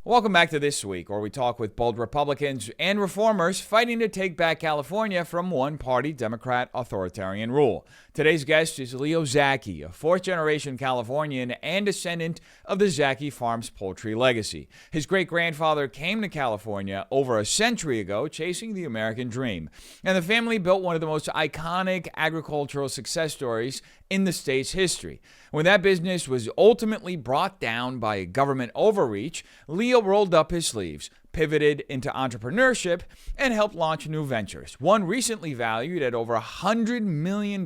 Welcome back to This Week, where we talk with bold Republicans and reformers fighting to take back California from one-party Democrat authoritarian rule. Today's guest is Leo Zacky, a fourth-generation Californian and descendant of the Zaki farm's poultry legacy. His great-grandfather came to California over a century ago, chasing the American dream. And the family built one of the most iconic agricultural success stories in the state's history. When that business was ultimately brought down by government overreach, Leo rolled up his sleeves, pivoted into entrepreneurship, and helped launch new ventures, one recently valued at over $100 million.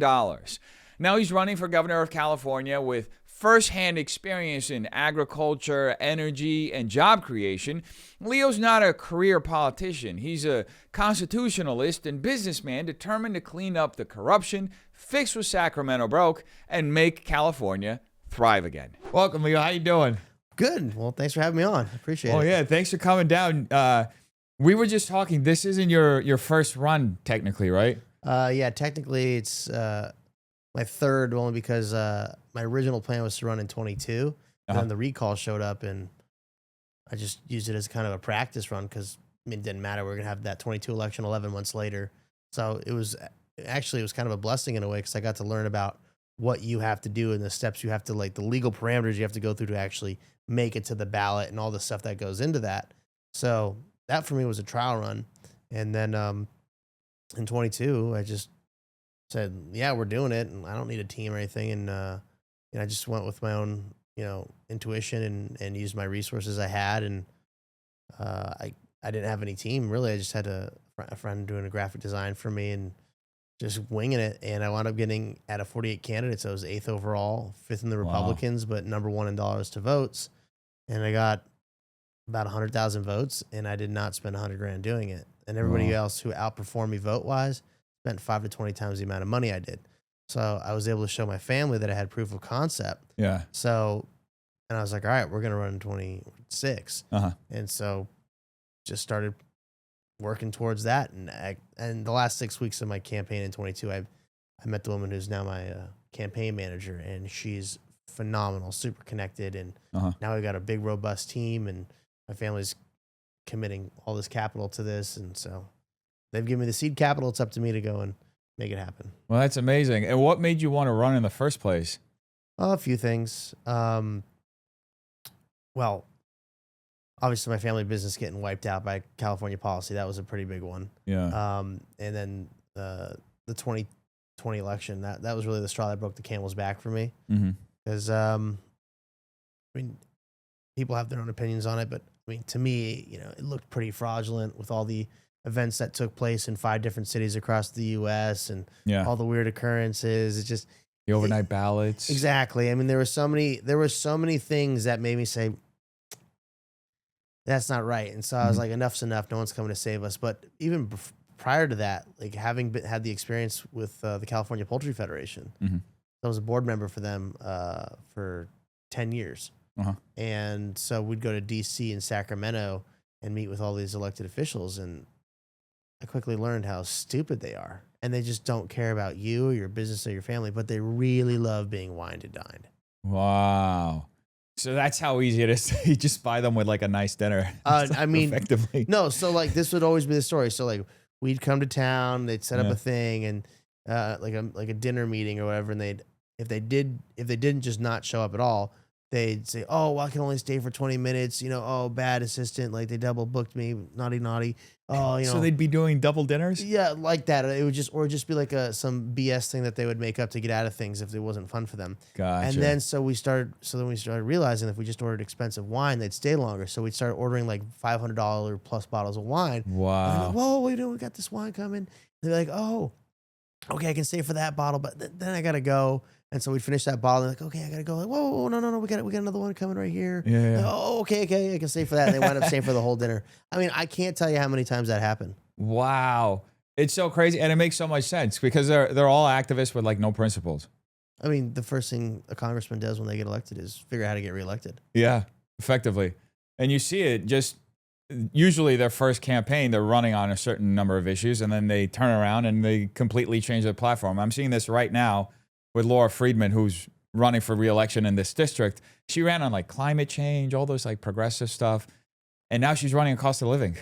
Now he's running for governor of California with first-hand experience in agriculture, energy, and job creation. Leo's not a career politician. He's a constitutionalist and businessman determined to clean up the corruption, fix what Sacramento broke, and make California thrive again. Welcome, Leo. How you doing? Good. Well, thanks for having me on. I appreciate it. Oh, yeah. Thanks for coming down. We were just talking. This isn't your first run, technically, right? Yeah, technically it's my third, only because my original plan was to run in 22. And then the recall showed up, and I just used it as kind of a practice run because it didn't matter. We were going to have that 22 election 11 months later. So it was kind of a blessing in a way because I got to learn about what you have to do and the steps you have to, like the legal parameters you have to go through to actually make it to the ballot and all the stuff that goes into that. So that for me was a trial run. And then in 22, I just said, yeah, we're doing it. And I don't need a team or anything. And I just went with my own, intuition and used my resources I had. And I didn't have any team really. I just had a friend doing a graphic design for me and just winging it. And I wound up getting out of 48 candidates. I was 8th overall, 5th in the Republicans, but number 1 in dollars to votes. And I got about 100,000 votes, and I did not spend $100,000 doing it. And everybody else who outperformed me vote wise spent 5 to 20 times the amount of money I did. So I was able to show my family that I had proof of concept. Yeah. So, and I was like, all right, we're going to run in 26. And so just started working towards that. And the last 6 weeks of my campaign in 22, I met the woman who's now my campaign manager, and she's phenomenal, super connected. And now we've got a big, robust team, and my family's committing all this capital to this. And so they've given me the seed capital. It's up to me to go and make it happen. Well, that's amazing. And what made you want to run in the first place? A few things. Well, obviously my family business getting wiped out by California policy. That was a pretty big one. Yeah. And then the 2020 election, that was really the straw that broke the camel's back for me. Because, people have their own opinions on it, but to me, it looked pretty fraudulent with all the events that took place in 5 different cities across the U.S. and all the weird occurrences. It's just the overnight ballots. Exactly. There were so many things that made me say, that's not right. And so I was like, enough's enough. No one's coming to save us. But even prior to that, like having had the experience with the California Poultry Federation, I was a board member for them for 10 years. And so we'd go to D.C. and Sacramento and meet with all these elected officials. And I quickly learned how stupid they are. And they just don't care about you or your business or your family, but they really love being wined and dined. Wow. So that's how easy it is to just buy them with like a nice dinner. Effectively. No, so like this would always be the story. So like we'd come to town, they'd set up a thing and like a dinner meeting or whatever, and if they didn't just not show up at all, they'd say, "Oh, well, I can only stay for 20 minutes." Oh, bad assistant, like they double booked me, naughty. Oh, So they'd be doing double dinners? Yeah, like that. It would just be like some BS thing that they would make up to get out of things if it wasn't fun for them. Gotcha. And then so we started realizing if we just ordered expensive wine, they'd stay longer. So we'd start ordering like $500 plus bottles of wine. Wow. Like, whoa, we got this wine coming. And they're like, oh, okay, I can stay for that bottle, but then I gotta go. And so we'd finish that bottle. And like, okay, I gotta go. Like, whoa, no, we got another one coming right here. Yeah. Like, oh, okay, I can stay for that. And they wind up staying for the whole dinner. I can't tell you how many times that happened. Wow, it's so crazy, and it makes so much sense because they're all activists with like no principles. The first thing a congressman does when they get elected is figure out how to get reelected. Yeah, effectively, and you see it just usually their first campaign, they're running on a certain number of issues, and then they turn around and they completely change their platform. I'm seeing this right now with Laura Friedman, who's running for reelection in this district. She ran on like climate change, all those like progressive stuff. and now she's running a cost of living.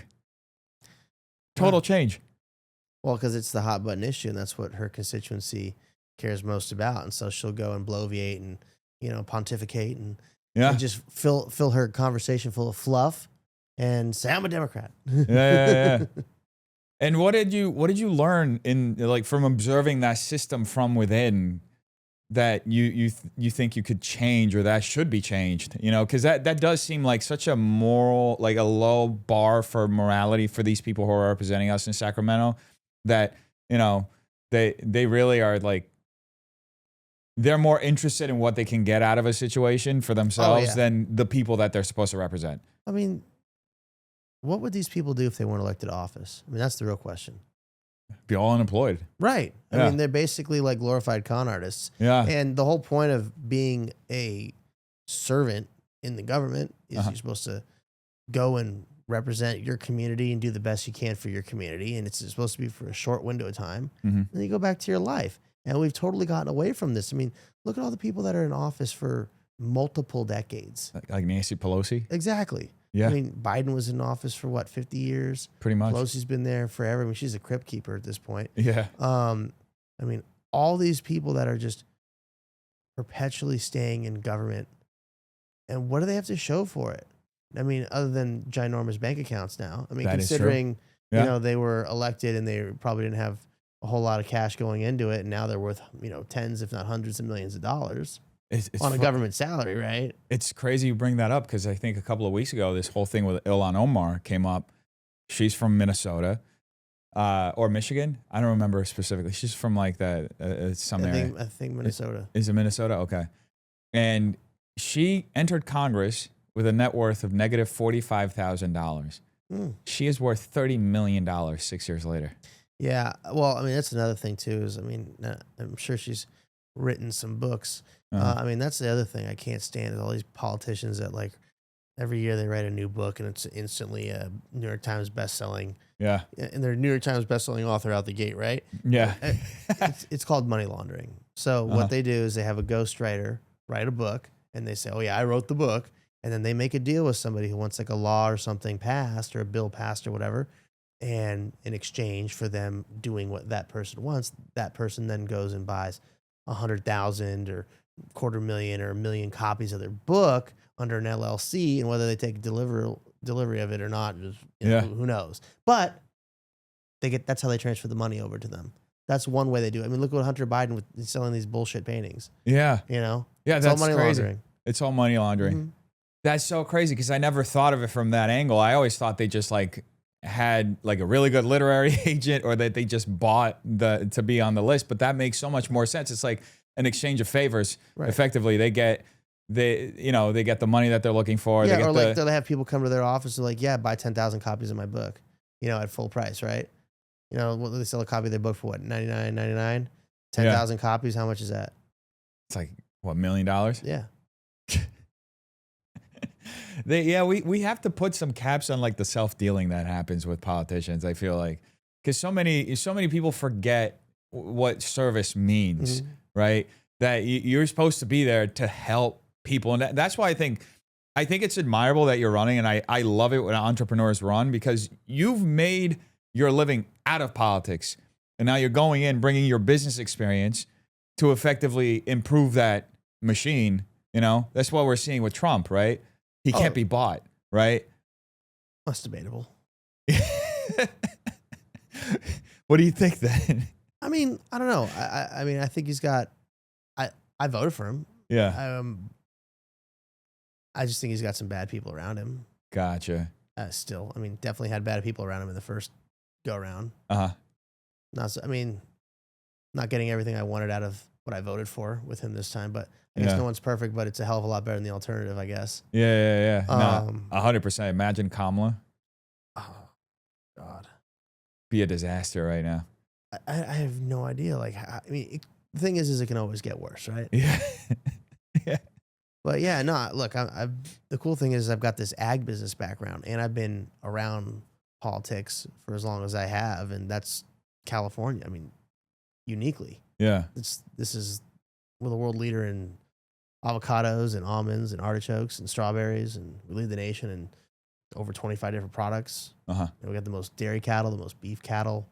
Total change. Well, because it's the hot button issue, and that's what her constituency cares most about. And so she'll go and bloviate and, pontificate and just fill her conversation full of fluff and say, I'm a Democrat. Yeah. And what did you learn from observing that system from within that you think you could change or that should be changed? Because that does seem like such a moral, like a low bar for morality for these people who are representing us in Sacramento, that they really are like, they're more interested in what they can get out of a situation for themselves than the people that they're supposed to represent. I mean, what would these people do if they weren't elected to office? I mean, that's the real question. Be all unemployed. Right. I mean, they're basically like glorified con artists. Yeah. And the whole point of being a servant in the government is you're supposed to go and represent your community and do the best you can for your community. And it's supposed to be for a short window of time. And then you go back to your life. And we've totally gotten away from this. I mean, look at all the people that are in office for multiple decades. Like Nancy Pelosi? Exactly. Yeah. I mean, Biden was in office for 50 years? Pretty much. Pelosi's been there forever. I mean, she's a crypt keeper at this point. Yeah. I mean, all these people that are just perpetually staying in government, and what do they have to show for it? I mean, other than ginormous bank accounts now. I mean, that considering, they were elected and they probably didn't have a whole lot of cash going into it, and now they're worth, tens, if not hundreds of millions of dollars. It's on a government salary, right? It's crazy you bring that up because I think a couple of weeks ago, this whole thing with Ilhan Omar came up. She's from Minnesota or Michigan. I don't remember specifically. She's from like that some area. I think Minnesota. Is it Minnesota? Okay. And she entered Congress with a net worth of negative $45,000. She is worth $30 million 6 years later. Yeah. Well, I mean, that's another thing too, is, I'm sure she's written some books. I mean, that's the other thing I can't stand is all these politicians that like every year they write a new book and it's instantly a New York Times bestselling. Yeah. And they're New York Times bestselling author out the gate, right? Yeah. It's called money laundering. So what they do is they have a ghostwriter write a book and they say, oh yeah, I wrote the book. And then they make a deal with somebody who wants like a law or something passed or a bill passed or whatever. And in exchange for them doing what that person wants, that person then goes and buys 100,000 or $250,000 or 1 million copies of their book under an LLC, and whether they take delivery of it or not, just, who knows? But that's how they transfer the money over to them. That's one way they do it. I mean, look what Hunter Biden was selling these bullshit paintings. Yeah. Yeah, it's that's all money crazy. Laundering. It's all money laundering. Mm-hmm. That's so crazy because I never thought of it from that angle. I always thought they just like had like a really good literary agent or that they just bought to be on the list. But that makes so much more sense. It's like an exchange of favors. Right. Effectively, they get the money that they're looking for. Yeah, or like they'll have people come to their office and like, yeah, buy 10,000 copies of my book, at full price, right? They sell a copy of their book for what, $99.99? 10,000 copies, how much is that? It's like, what, $1 million? Yeah. We have to put some caps on like the self-dealing that happens with politicians, I feel like. Because so many people forget what service means, right? That you're supposed to be there to help people. And that's why I think it's admirable that you're running. And I love it when entrepreneurs run because you've made your living out of politics. And now you're going in, bringing your business experience to effectively improve that machine. That's what we're seeing with Trump, right? He can't be bought, right? That's debatable. What do you think then? I mean, I don't know. I mean, I think he's got. I voted for him. Yeah. I just think he's got some bad people around him. Gotcha. Still, I mean, definitely had bad people around him in the first go around. Not getting everything I wanted out of what I voted for with him this time, but I guess no one's perfect, but it's a hell of a lot better than the alternative, I guess. Yeah. No, 100%. Imagine Kamala. Oh, God. Be a disaster right now. I have no idea. Like, I mean, the thing is it can always get worse, right? Yeah. Yeah. But yeah, no, look, the cool thing is I've got this ag business background and I've been around politics for as long as I have. And that's California. I mean, uniquely. Yeah. We're the world leader in avocados and almonds and artichokes and strawberries, and we lead the nation in over 25 different products. Uh-huh. And we got the most dairy cattle, the most beef cattle.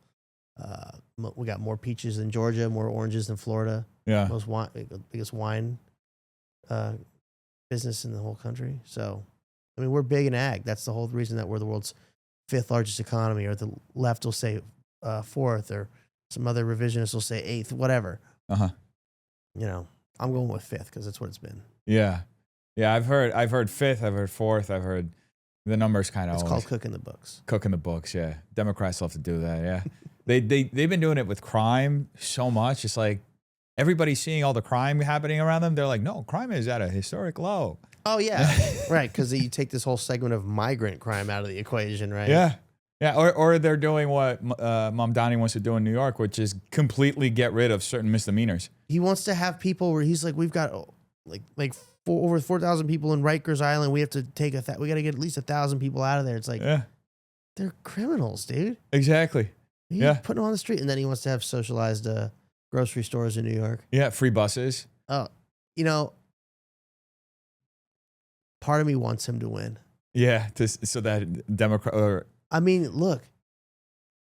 We got more peaches in Georgia, more oranges than Florida. Yeah. Most wine, biggest wine business in the whole country. So, I mean, we're big in ag. That's the whole reason that we're the world's 5th largest economy, or the left will say 4th, or some other revisionists will say 8th, whatever. Uh-huh. You know, I'm going with 5th because that's what it's been. Yeah. Yeah, I've heard 5th, I've heard 4th, I've heard the numbers kind of It's called cooking the books. Cooking the books, yeah. Democrats love to do that, yeah. They've been doing it with crime so much. It's like everybody's seeing all the crime happening around them. They're like, no, crime is at a historic low. Oh, yeah. Right, because you take this whole segment of migrant crime out of the equation, right? Yeah. Yeah, or they're doing what Mom Donnie wants to do in New York, which is completely get rid of certain misdemeanors. He wants to have people where he's like, we've got over 4,000 people in Rikers Island. We have to take we got to get at least 1,000 people out of there. It's like, they're criminals, dude. Exactly. He's putting them on the street, and then he wants to have socialized grocery stores in New York. Yeah, free buses. Oh, you know, part of me wants him to win. Yeah, so that Democrat. Or, I mean, look,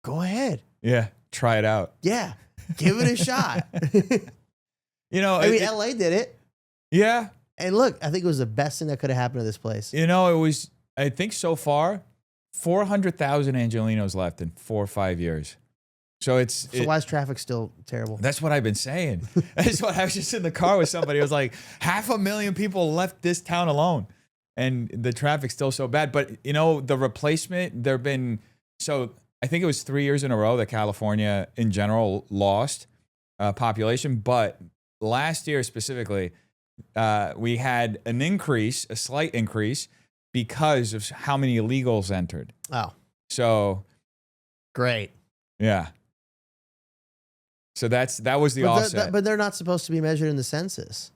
go ahead. Yeah, try it out. Yeah, give it a shot. You know, I mean, LA did it. Yeah. And look, I think it was the best thing that could have happened to this place. You know, it was, I think so far, 400,000 Angelinos left in 4 or 5 years. So why is traffic still terrible? That's what I've been saying. That's what I was just in the car with somebody. It was like 500,000 people left this town alone, and the traffic's still so bad. But you know, the replacement, so I think it was 3 years in a row that California in general lost population. But last year specifically, we had a slight increase because of how many illegals entered. Oh. So. Great. Yeah. So that was the offset. But they're not supposed to be measured in the census.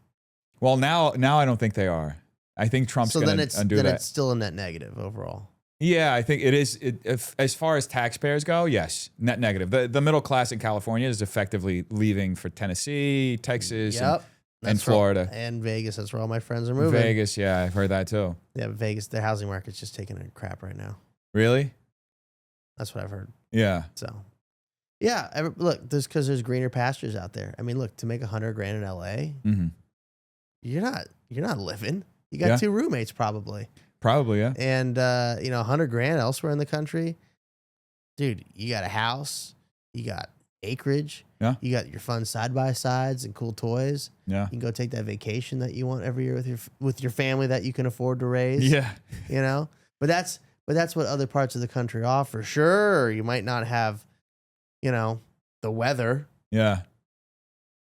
Well, now I don't think they are. I think Trump's going to undo that. Then it's still a net negative overall. Yeah, I think it is. As far as taxpayers go, yes, net negative. The middle class in California is effectively leaving for Tennessee, Texas, and Florida. And Vegas. That's where all my friends are moving. Vegas, yeah, I've heard that too. Yeah, Vegas, the housing market's just taking a crap right now. Really? That's what I've heard. Yeah. So, yeah, look, because there's greener pastures out there. I mean, look, to make $100,000 in LA, mm-hmm. you're not living. You got 2 roommates probably. Probably, yeah. And $100,000 elsewhere in the country, dude, you got a house, you got acreage, you got your fun side by sides and cool toys. Yeah, you can go take that vacation that you want every year with your family that you can afford to raise. Yeah, you know, but that's what other parts of the country offer. Sure, you might not have, you know, the weather. Yeah,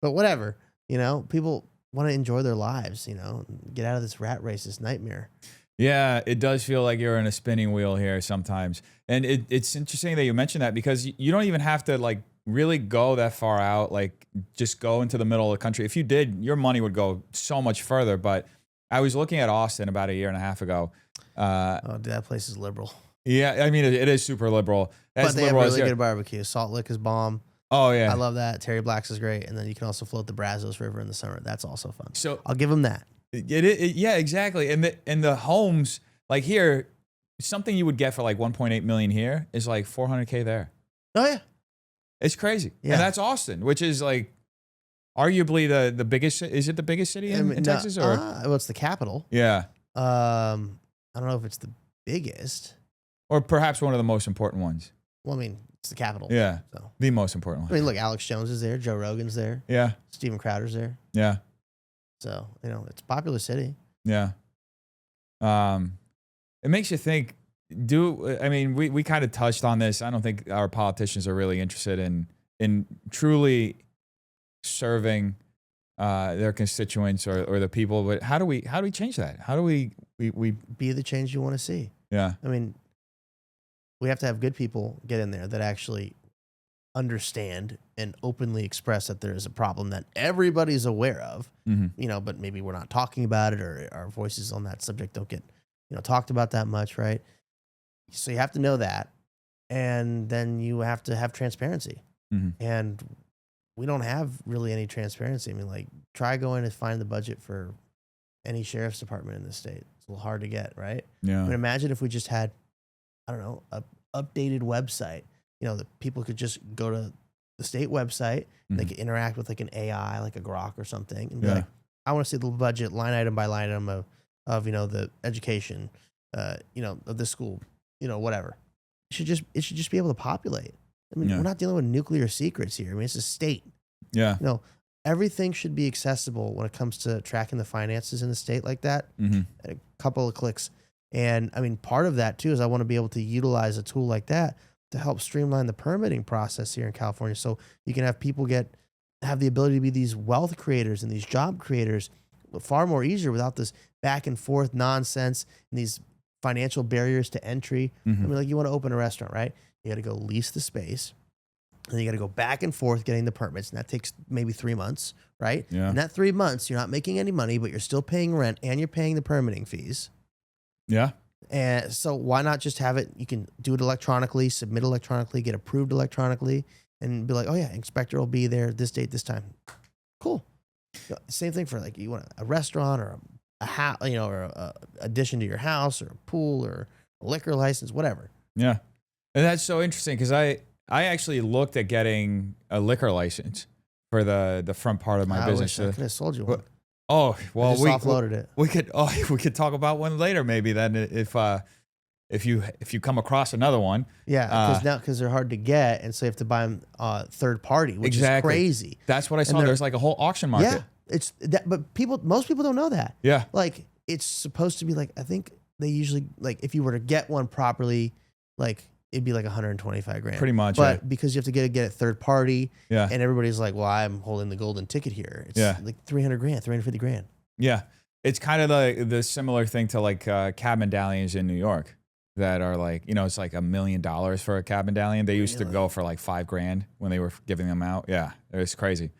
but whatever. You know, people want to enjoy their lives. You know, get out of this rat race, this nightmare. Yeah, it does feel like you're in a spinning wheel here sometimes. And it's interesting that you mentioned that, because you don't even have to like really go that far out, like just go into the middle of the country. If you did, your money would go so much further. But I was looking at Austin about a year and a half ago. Dude, that place is liberal. Yeah, I mean, it is super liberal. But they have really good barbecue. Salt Lick is bomb. Oh, yeah. I love that. Terry Black's is great. And then you can also float the Brazos River in the summer. That's also fun. So I'll give them that. Yeah, exactly. And the homes, like here, something you would get for like 1.8 million here is like 400K there. Oh yeah, it's crazy. Yeah, and that's Austin, which is like arguably the biggest. Is it the biggest city in Texas? Or well, it's the capital. Yeah. I don't know if it's the biggest, or perhaps one of the most important ones. Well, I mean, it's the capital. Yeah. So the most important one. I mean, look, Alex Jones is there. Joe Rogan's there. Yeah. Steven Crowder's there. Yeah. So, you know, it's a popular city. Yeah. It makes you think, I mean, we kind of touched on this. I don't think our politicians are really interested in truly serving their constituents or the people. But how do we change that? How do we be the change you want to see? Yeah. I mean, we have to have good people get in there that actually understand and openly express that there is a problem that everybody's aware of, mm-hmm. you know, but maybe we're not talking about it, or our voices on that subject don't get, you know, talked about that much, right? So you have to know that, and then you have to have transparency. Mm-hmm. And we don't have really any transparency. I mean, like, try going to find the budget for any sheriff's department in the state. It's a little hard to get, right? Yeah. I mean, imagine if we just had, I don't know, a updated website. You know, that people could just go to the state website. They could interact with like an AI, like a Grok or something, and be like, I want to see the budget line item by line item of you know, the education, you know, of this school, you know, whatever. It should just be able to populate. I mean, we're not dealing with nuclear secrets here. I mean, it's a state. Yeah. You know, everything should be accessible when it comes to tracking the finances in the state like that. A couple of clicks. And I mean, part of that too is I want to be able to utilize a tool like that to help streamline the permitting process here in California. So you can have people have the ability to be these wealth creators and these job creators far more easier without this back and forth nonsense and these financial barriers to entry. I mean, like you want to open a restaurant, right? You got to go lease the space. And you got to go back and forth getting the permits. And that takes maybe 3 months, right? Yeah. In that 3 months, you're not making any money, but you're still paying rent and you're paying the permitting fees. Yeah. And so why not just have it? You can do it electronically, submit electronically, get approved electronically, and be like, oh yeah, inspector will be there this date, this time. Cool. Same thing for like you want a restaurant or a house, you know, or a addition to your house or a pool or a liquor license, whatever. Yeah. And that's so interesting because I actually looked at getting a liquor license for the front part of my business. I could have sold you one. Oh, well, we offloaded it. We could talk about one later maybe then if you come across another one. Yeah, because they're hard to get, and so you have to buy them third party, which is crazy. That's what I saw. There's like a whole auction market. Yeah, it's that, but most people don't know that. Yeah, like it's supposed to be like, I think they usually, like if you were to get one properly, like it'd be like 125 grand. Pretty much. But because you have to get it third party, and everybody's like, well, I'm holding the golden ticket here. It's like 300 grand, 350 grand. Yeah. It's kind of the similar thing to like cab medallions in New York that are like, you know, it's like $1 million for a cab medallion. They used to go for like $5 grand when they were giving them out. Yeah. It was crazy.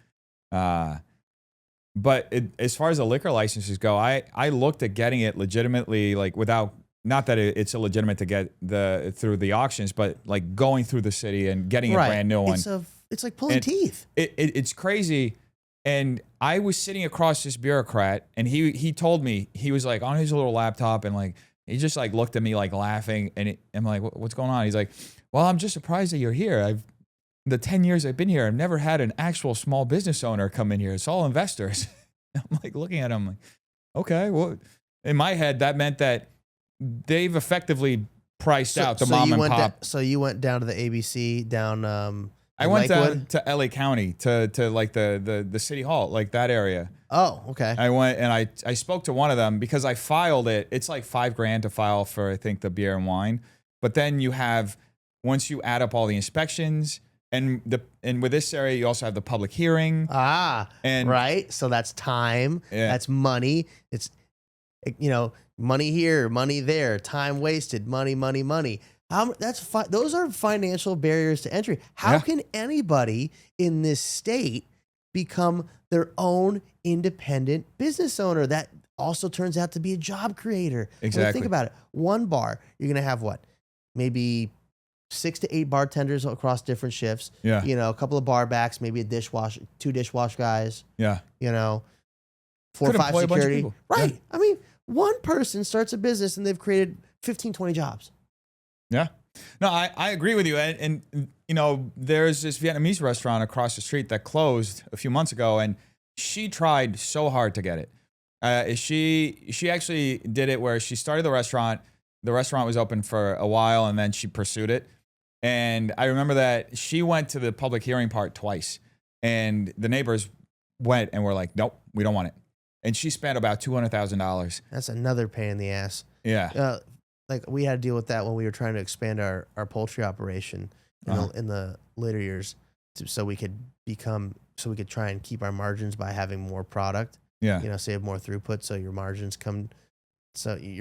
But as far as the liquor licenses go, I looked at getting it legitimately, like without, not that it's illegitimate to get through the auctions, but like going through the city and getting a brand new one. It's like pulling teeth. It's crazy. And I was sitting across this bureaucrat, and he told me, he was like on his little laptop, and like he just like looked at me like laughing, and I'm like, what's going on? He's like, well, I'm just surprised that you're here. The 10 years I've been here, I've never had an actual small business owner come in here. It's all investors. I'm like looking at him like, okay, well, in my head that meant that they've effectively priced out the mom and pop. So you went down to the ABC down. I went to LA County to like the city hall, like that area. Oh, okay. I went and I spoke to one of them because I filed it. It's like $5 grand to file for, I think, the beer and wine. But then you have, once you add up all the inspections and with this area, you also have the public hearing. Right. So that's time. Yeah. That's money. It's, you know, money here, money there, time wasted, money. Those are financial barriers to entry. How can anybody in this state become their own independent business owner that also turns out to be a job creator? Exactly. I mean, think about it. One bar, you're going to have what? Maybe 6 to 8 bartenders across different shifts. Yeah. You know, a couple of bar backs, maybe a dishwasher, 2 dishwash guys. Yeah. You know, 4 or 5 security. Right. Yeah. I mean, one person starts a business and they've created 15, 20 jobs. Yeah. No, I agree with you. And, you know, there's this Vietnamese restaurant across the street that closed a few months ago, and she tried so hard to get it. She actually did it where she started the restaurant. The restaurant was open for a while, and then she pursued it. And I remember that she went to the public hearing part twice, and the neighbors went and were like, nope, we don't want it. And she spent about $200,000. That's another pain in the ass. Yeah. Like we had to deal with that when we were trying to expand our poultry operation in the later years, so we could try and keep our margins by having more product. Yeah. You know, save more throughput, so your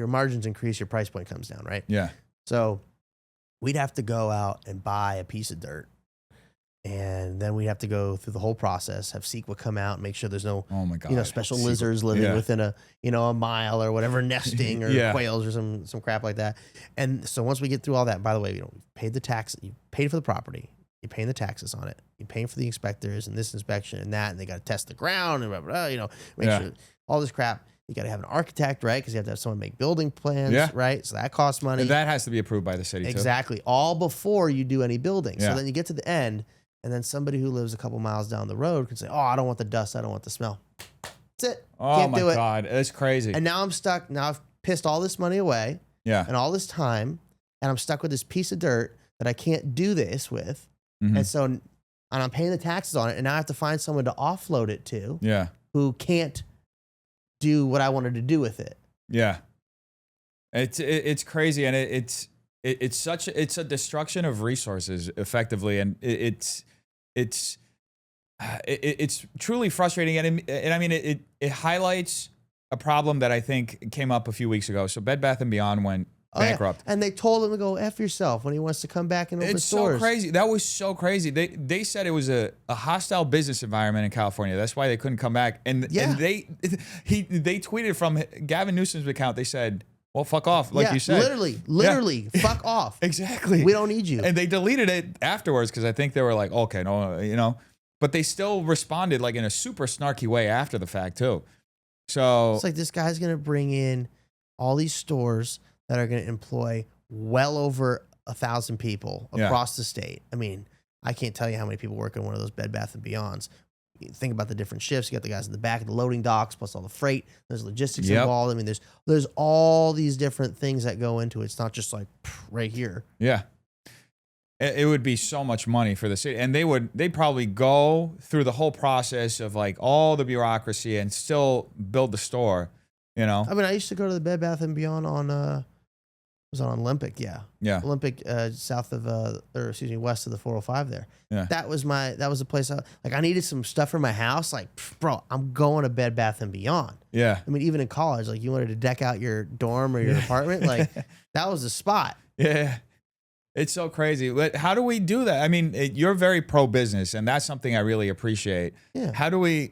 margins increase, your price point comes down, right? Yeah. So we'd have to go out and buy a piece of dirt. And then we'd have to go through the whole process, have CEQA come out and make sure there's no, special lizards living within a mile or whatever, nesting or quails or some crap like that. And so once we get through all that, by the way, we've paid the tax, you paid for the property, you're paying the taxes on it, you're paying for the inspectors and this inspection and that, and they got to test the ground and blah, blah, blah, make sure all this crap. You got to have an architect, right? Because you have to have someone make building plans, Yeah. right? So that costs money. And that has to be approved by the city, Exactly. All before you do any building. Yeah. So then you get to the end, and then somebody who lives a couple miles down the road can say, oh, I don't want the dust. I don't want the smell. That's it. Oh, Can't my do it. God. That's crazy. And now I'm stuck. Now I've pissed all this money away Yeah. and all this time, and I'm stuck with this piece of dirt that I can't do this with. Mhm. And so, and I'm paying the taxes on it, and now I have to find someone to offload it to Yeah. who can't do what I wanted to do with it. Yeah. It's crazy, and it's a destruction of resources effectively, and it's truly frustrating, and I mean it highlights a problem that I think came up a few weeks ago. So Bed Bath & Beyond went bankrupt. Yeah. And they told him to go F yourself when he wants to come back and open It's stores. so crazy. That was so crazy. They said it was a hostile business environment in California. That's why they couldn't come back. And they tweeted from Gavin Newsom's account. They said, well, fuck off, like you said. Literally, fuck off. Exactly. We don't need you. And they deleted it afterwards because I think they were like, okay, no, but they still responded like in a super snarky way after the fact too. So it's like this guy's going to bring in all these stores that are going to employ well over 1,000 people across the state. I mean, I can't tell you how many people work in one of those Bed Bath & Beyonds. You think about the different shifts. You got the guys in the back of the loading docks, plus all the freight. There's logistics involved. I mean, there's all these different things that go into it. It's not just like right here. Yeah. It would be so much money for the city, and they'd probably go through the whole process of like all the bureaucracy and still build the store, I mean, I used to go to the Bed Bath & Beyond on was on Olympic, yeah, Olympic, west of the 405 there. Yeah. That was the place. I needed some stuff for my house. Like, bro, I'm going to Bed Bath & Beyond. Yeah. I mean, even in college, like you wanted to deck out your dorm or your apartment, like that was the spot. Yeah. It's so crazy. But how do we do that? I mean, you're very pro business, and that's something I really appreciate. Yeah. How do you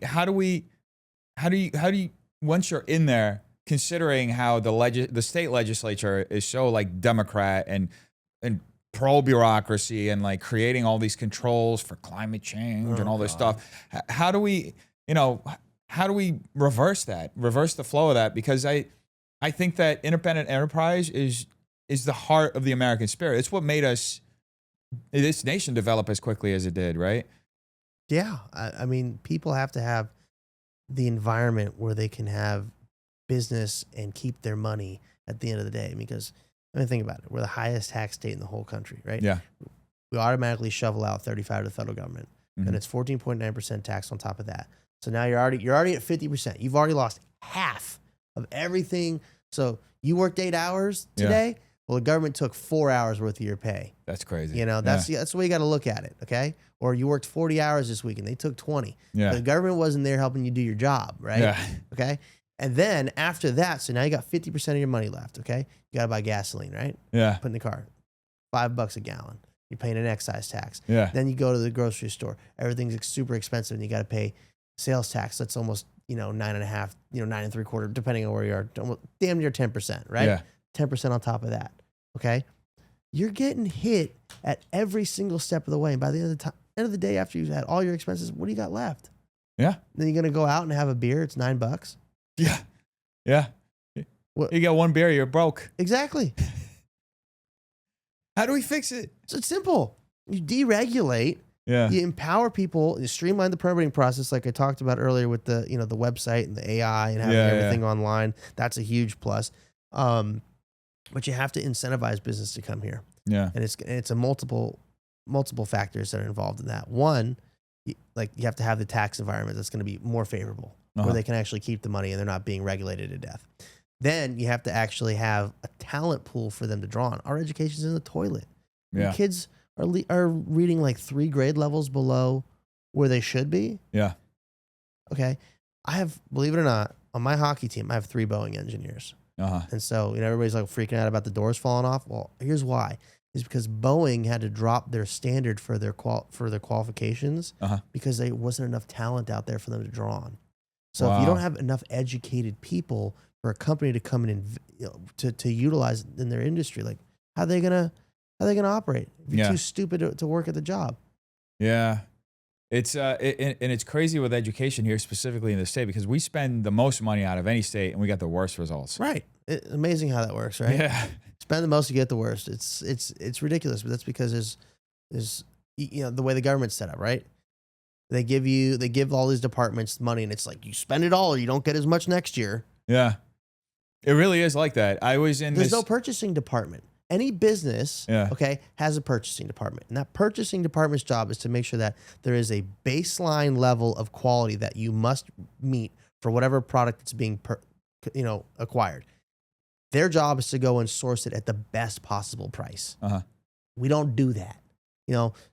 once you're in there, considering how the state legislature is so like Democrat and pro bureaucracy and like creating all these controls for climate change and all this stuff. How do we reverse the flow of that? Because I think that independent enterprise is the heart of the American spirit. It's what made this nation develop as quickly as it did, right? Yeah. I mean, people have to have the environment where they can have business and keep their money at the end of the day. Because, I mean, think about it. We're the highest tax state in the whole country, right? Yeah. We automatically shovel out 35 to the federal government. Mm-hmm. Then it's 14.9% tax on top of that. So now you're already at 50%. You've already lost half of everything. So you worked 8 hours today. Yeah. Well, the government took 4 hours worth of your pay. That's crazy. That's the way you got to look at it. Okay. Or you worked 40 hours this week and they took 20. Yeah. The government wasn't there helping you do your job. Right. Yeah. Okay. And then after that, so now you got 50% of your money left. Okay. You got to buy gasoline, right? Yeah. Put in the car, $5 a gallon. You're paying an excise tax. Yeah. Then you go to the grocery store. Everything's super expensive and you got to pay sales tax. That's almost, 9.5, 9.75, depending on where you are. Damn near 10%, right? Yeah. 10% on top of that. Okay. You're getting hit at every single step of the way. And by the end of the day, after you've had all your expenses, what do you got left? Yeah. Then you're going to go out and have a beer. It's $9. Yeah. Yeah. Well, you got one beer, you're broke. Exactly. How do we fix it? So it's simple. You deregulate. Yeah. You empower people. You streamline the permitting process, like I talked about earlier with the the website and the AI and having everything online. That's a huge plus. But you have to incentivize business to come here. Yeah. And it's a multiple factors that are involved in that. One, you have to have the tax environment that's going to be more favorable, where they can actually keep the money and they're not being regulated to death. Then you have to actually have a talent pool for them to draw on. Our education's in the toilet. Yeah. Kids are reading like 3 grade levels below where they should be. Yeah. Okay. I have, believe it or not, on my hockey team, I have 3 Boeing engineers. And so, everybody's like freaking out about the doors falling off. Well, here's why. It's because Boeing had to drop their standard for their qualifications because there wasn't enough talent out there for them to draw on. So if you don't have enough educated people for a company to come in and to utilize in their industry, like how are they gonna operate if you're too stupid to work at the job? Yeah. It's and it's crazy with education here, specifically in the state, because we spend the most money out of any state and we got the worst results. Right. Amazing how that works, right? Yeah. Spend the most, you get the worst. It's ridiculous, but that's because there's the way the government's set up, right? They give all these departments money, and it's like you spend it all or you don't get as much next year. Yeah. It really is like that. There's no purchasing department. Any business, okay, has a purchasing department. And that purchasing department's job is to make sure that there is a baseline level of quality that you must meet for whatever product that's being acquired. Their job is to go and source it at the best possible price. We don't do that.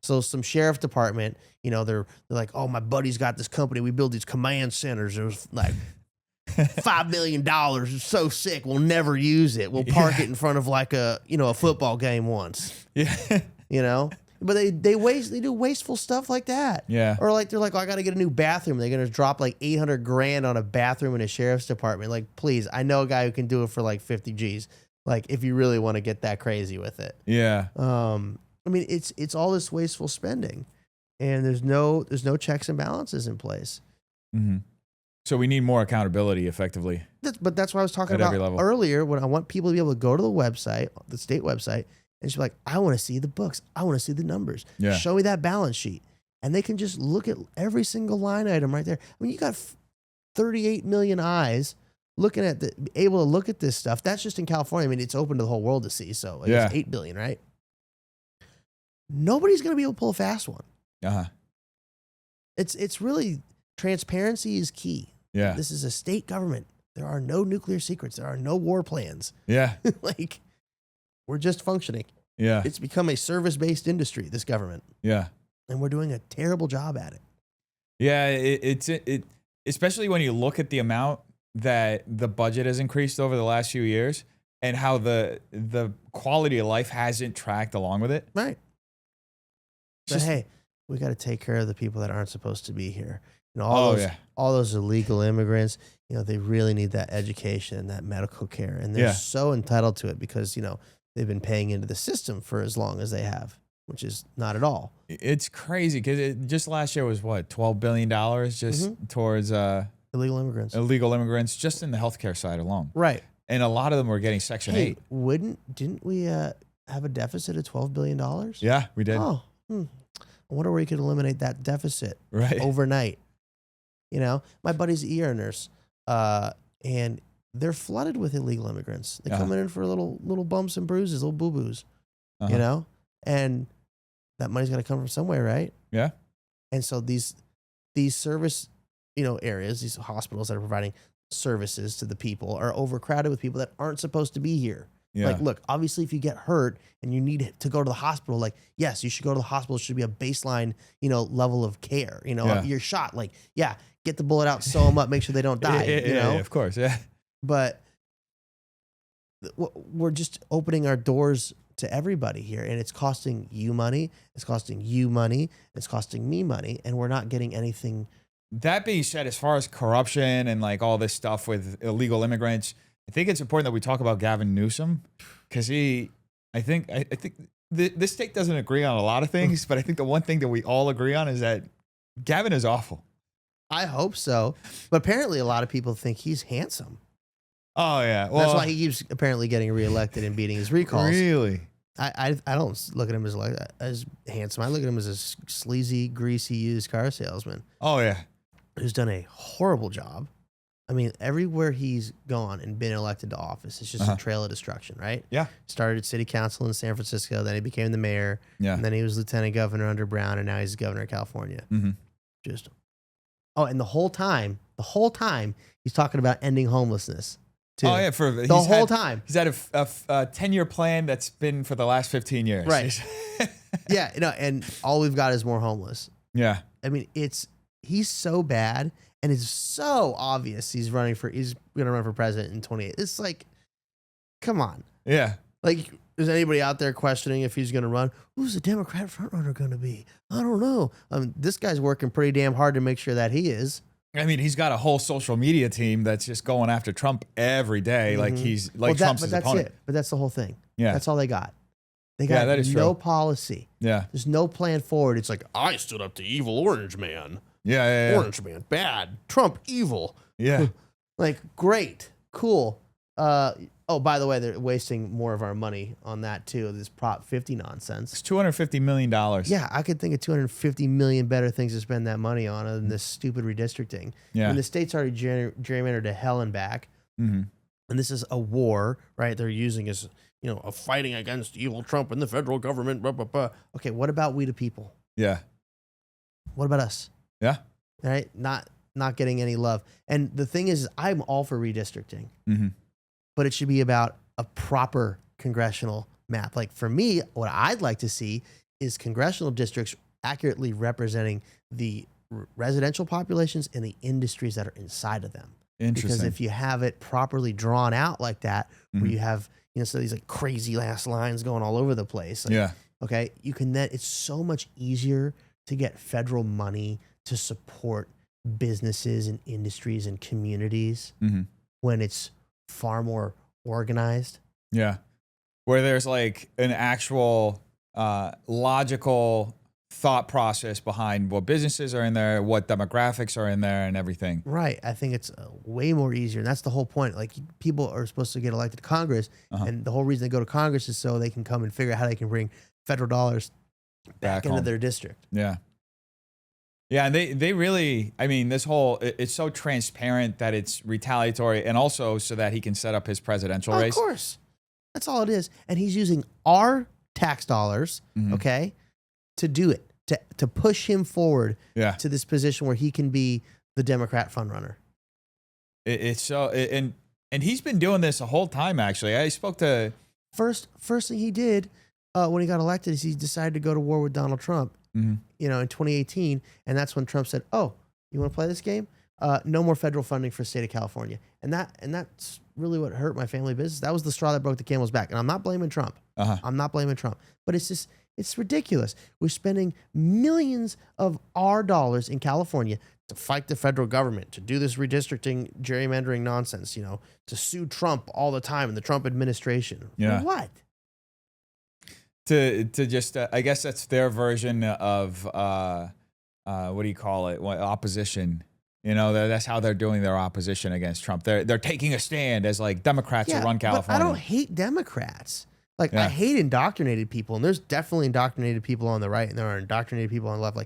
So some sheriff department, they're like, oh, my buddy's got this company. We build these command centers. It was like $5 million. It's so sick. We'll never use it. We'll park it in front of like a football game once. Yeah. But they do wasteful stuff like that. Yeah. Or like they're like, oh, I got to get a new bathroom. They're gonna drop like $800,000 on a bathroom in a sheriff's department. Like, please, I know a guy who can do it for like 50 G's. Like, if you really want to get that crazy with it. Yeah. I mean, it's all this wasteful spending, and there's no checks and balances in place. Mm-hmm. So we need more accountability, effectively. But that's what I was talking about earlier. When I want people to be able to go to the website, the state website, and just be like, I want to see the books. I want to see the numbers. Yeah. Show me that balance sheet. And they can just look at every single line item right there. I mean, you got 38 million eyes able to look at this stuff. That's just in California. I mean, it's open to the whole world to see. So it's 8 billion, right? Nobody's going to be able to pull a fast one. It's really, transparency is key. Yeah. This is a state government. There are no nuclear secrets. There are no war plans. Yeah. Like, we're just functioning. Yeah. It's become a service-based industry, this government. Yeah. And we're doing a terrible job at it. Yeah, it's especially when you look at the amount that the budget has increased over the last few years and how the quality of life hasn't tracked along with it. Right. But hey, we got to take care of the people that aren't supposed to be here. All those illegal immigrants, they really need that education and that medical care. And they're so entitled to it because, they've been paying into the system for as long as they have, which is not at all. It's crazy because just last year was what, $12 billion just towards illegal immigrants, just in the healthcare side alone. Right. And a lot of them were getting Section 8. Didn't we have a deficit of $12 billion? Yeah, we did. Oh, I wonder where you could eliminate that deficit overnight. My buddy's an ER nurse, and they're flooded with illegal immigrants. They come in for little bumps and bruises, little boo-boos, and that money's got to come from somewhere, right? Yeah. And so these service, areas, these hospitals that are providing services to the people are overcrowded with people that aren't supposed to be here. Yeah. Like, look, obviously, if you get hurt and you need to go to the hospital, like, yes, you should go to the hospital. It should be a baseline, level of care. You're shot, like, get the bullet out, sew them up, make sure they don't die. Yeah, of course, yeah. But we're just opening our doors to everybody here, and it's costing you money. It's costing you money. It's costing me money, and we're not getting anything. That being said, as far as corruption and like all this stuff with illegal immigrants, I think it's important that we talk about Gavin Newsom because I think this state doesn't agree on a lot of things, but I think the one thing that we all agree on is that Gavin is awful. I hope so, but apparently a lot of people think he's handsome. Oh yeah, well, that's why he keeps apparently getting reelected and beating his recalls. Really? I don't look at him as handsome. I look at him as a sleazy, greasy used car salesman. Oh yeah, who's done a horrible job. I mean, everywhere he's gone and been elected to office, it's just a trail of destruction, right? Yeah. Started at city council in San Francisco, then he became the mayor, and then he was lieutenant governor under Brown, and now he's governor of California. And the whole time, he's talking about ending homelessness. Too. Oh yeah, the whole time he's had a 10-year plan that's been for the last 15 years. Right. And all we've got is more homeless. Yeah. I mean, he's so bad, and it's so obvious he's going to run for president in 2028. It's like, come on. Yeah. Like, is anybody out there questioning if he's going to run? Who's the Democrat frontrunner going to be? I don't know. This guy's working pretty damn hard to make sure that he is. I mean, he's got a whole social media team that's just going after Trump every day. Like he's like Trump's his opponent. But that's the whole thing. Yeah. That's all they got. They got that is no true. policy. Yeah. There's no plan forward. It's like, I stood up to evil orange man. Yeah. Orange man, bad. Trump, evil. Yeah. Like, great. Cool. Oh, by the way, they're wasting more of our money on that too. This Prop 50 nonsense. It's $250 million. Yeah, I could think of 250 million better things to spend that money on other than this stupid redistricting. Yeah. And the state's already gerrymandered to hell and back. Mm-hmm. And this is a war, right? They're using as, a fighting against evil Trump and the federal government. Blah, blah, blah. Okay, what about we the people? Yeah. What about us? Yeah. Right? Not getting any love. And the thing is, I'm all for redistricting. Mm-hmm. But it should be about a proper congressional map. Like for me, what I'd like to see is congressional districts accurately representing the residential populations and the industries that are inside of them. Interesting. Because if you have it properly drawn out like that, where you have, so these like crazy last lines going all over the place. Like, yeah. Okay. You can then, it's so much easier to get federal money to support businesses and industries and communities when it's far more organized. Yeah. Where there's like an actual logical thought process behind what businesses are in there, what demographics are in there, and everything. Right. I think it's way more easier. And that's the whole point. Like people are supposed to get elected to Congress. And the whole reason they go to Congress is so they can come and figure out how they can bring federal dollars back into their district. Yeah. Yeah, and they really, I mean, this whole, it's so transparent that it's retaliatory, and also so that he can set up his presidential race. Of course. That's all it is. And he's using our tax dollars, okay, to do it, to push him forward to this position where he can be the Democrat frontrunner. It's so, and he's been doing this the whole time, actually. I spoke to... First thing he did when he got elected is he decided to go to war with Donald Trump. In 2018, and that's when Trump said, "Oh, you want to play this game? No more federal funding for the state of California." And that's really what hurt my family business. That was the straw that broke the camel's back. And I'm not blaming Trump. I'm not blaming Trump. But it's ridiculous. We're spending millions of our dollars in California to fight the federal government, to do this redistricting, gerrymandering nonsense. To sue Trump all the time in the Trump administration. Yeah. For what? To just, I guess that's their version of, what do you call it? Opposition. That's how they're doing their opposition against Trump. They're taking a stand as like Democrats who run California. But I don't hate Democrats. I hate indoctrinated people, and there's definitely indoctrinated people on the right, and there are indoctrinated people on the left.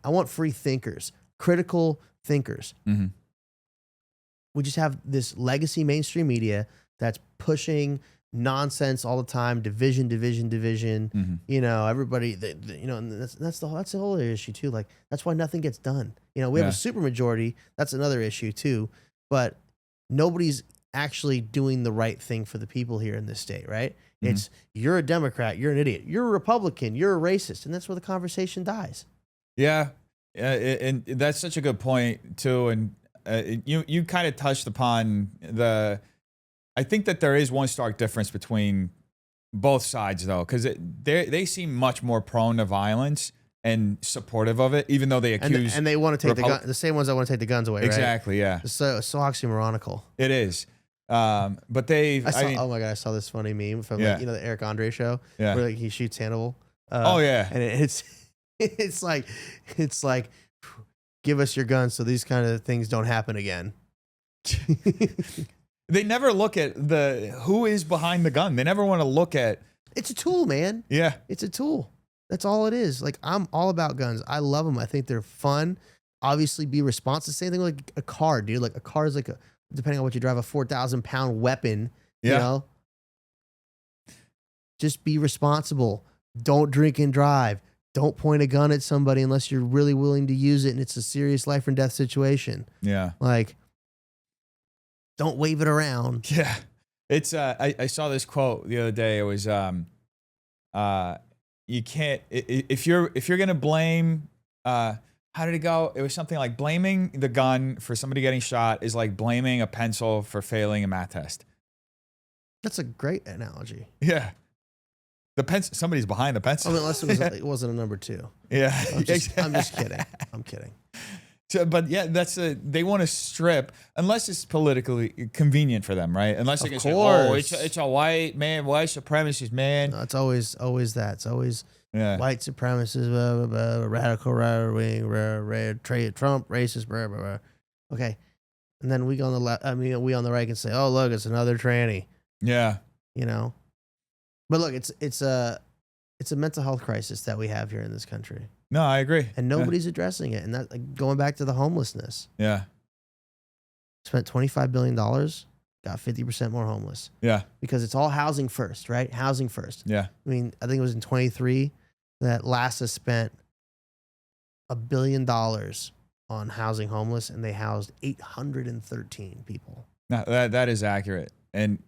I want free thinkers, critical thinkers. We just have this legacy mainstream media that's pushing nonsense all the time, division. Everybody, and that's the whole other issue too. Like that's why nothing gets done. We have a supermajority. That's another issue too. But nobody's actually doing the right thing for the people here in this state, right? It's you're a Democrat, you're an idiot, you're a Republican, you're a racist, and that's where the conversation dies. Yeah, and that's such a good point too. And you kind of touched upon I think that there is one stark difference between both sides, though, because they seem much more prone to violence and supportive of it, even though they accuse and they want to take the same ones that want to take the guns away. Exactly, right? Yeah. It's so oxymoronical. It is, but oh my god, I saw this funny meme from the Eric Andre show where he shoots Hannibal. And it's like give us your guns so these kind of things don't happen again. They never look at who is behind the gun. They never want to look at. It's a tool, man. Yeah. It's a tool. That's all it is. Like, I'm all about guns. I love them. I think they're fun. Obviously, be responsible. Same thing like a car, dude. Like, a car is like, depending on what you drive, a 4,000-pound weapon. Yeah. Just be responsible. Don't drink and drive. Don't point a gun at somebody unless you're really willing to use it and it's a serious life and death situation. Yeah. Like, don't wave it around. Yeah. It's I saw this quote the other day. It was you can't if you're gonna blame how did it go? It was something like blaming the gun for somebody getting shot is like blaming a pencil for failing a math test. That's a great analogy. Yeah. The pencil, somebody's behind the pencil. Unless it wasn't a number two. Yeah. I'm just kidding. I'm kidding. So, but yeah, they want to strip unless it's politically convenient for them, right? Unless they can say, "Oh, it's a white supremacist man." No, it's always that. It's always white supremacists, blah, blah, blah, radical right wing, Trump, racist, blah, blah, blah. Okay, and then we on the left. I mean, we on the right can say, "Oh, look, it's another tranny." Yeah, you know. But look, it's a mental health crisis that we have here in this country. No, I agree. And nobody's addressing it. And that, like, going back to the homelessness. Yeah. Spent $25 billion, got 50% more homeless. Yeah. Because it's all housing first, right? Housing first. Yeah. I mean, I think it was in 23 that LASA spent $1 billion on housing homeless, and they housed 813 people. No, that is accurate. And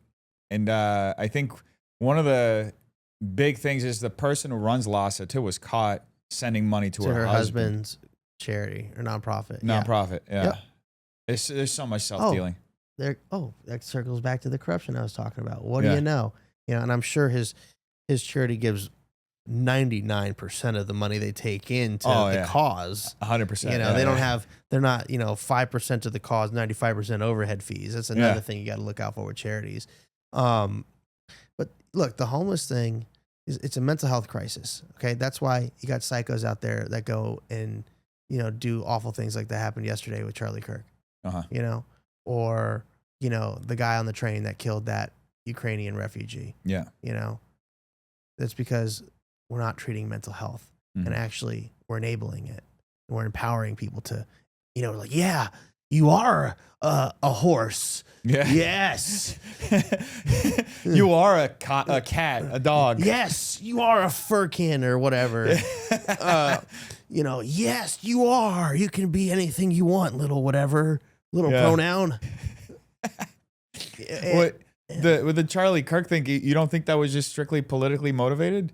I think one of the big things is the person who runs LASA too was caught sending money to her husband's charity or nonprofit. Yeah. Yep. There's so much self-dealing. That circles back to the corruption I was talking about. What do you know? You know, and I'm sure his charity gives 99% of the money they take in to the cause. 100%. You know, they're not, 5% of the cause, 95% overhead fees. That's another thing you got to look out for with charities. But look, the homeless thing it's a mental health crisis. Okay. That's why you got psychos out there that go and, do awful things like that happened yesterday with Charlie Kirk, or, the guy on the train that killed that Ukrainian refugee. Yeah. That's because we're not treating mental health and actually we're enabling it. We're empowering people to, like, yeah, you are a horse. Yeah. Yes. You are a cat, a dog. Yes, you are a furkin or whatever. Yes, you are. You can be anything you want, little whatever, little pronoun. With the Charlie Kirk thing, you don't think that was just strictly politically motivated?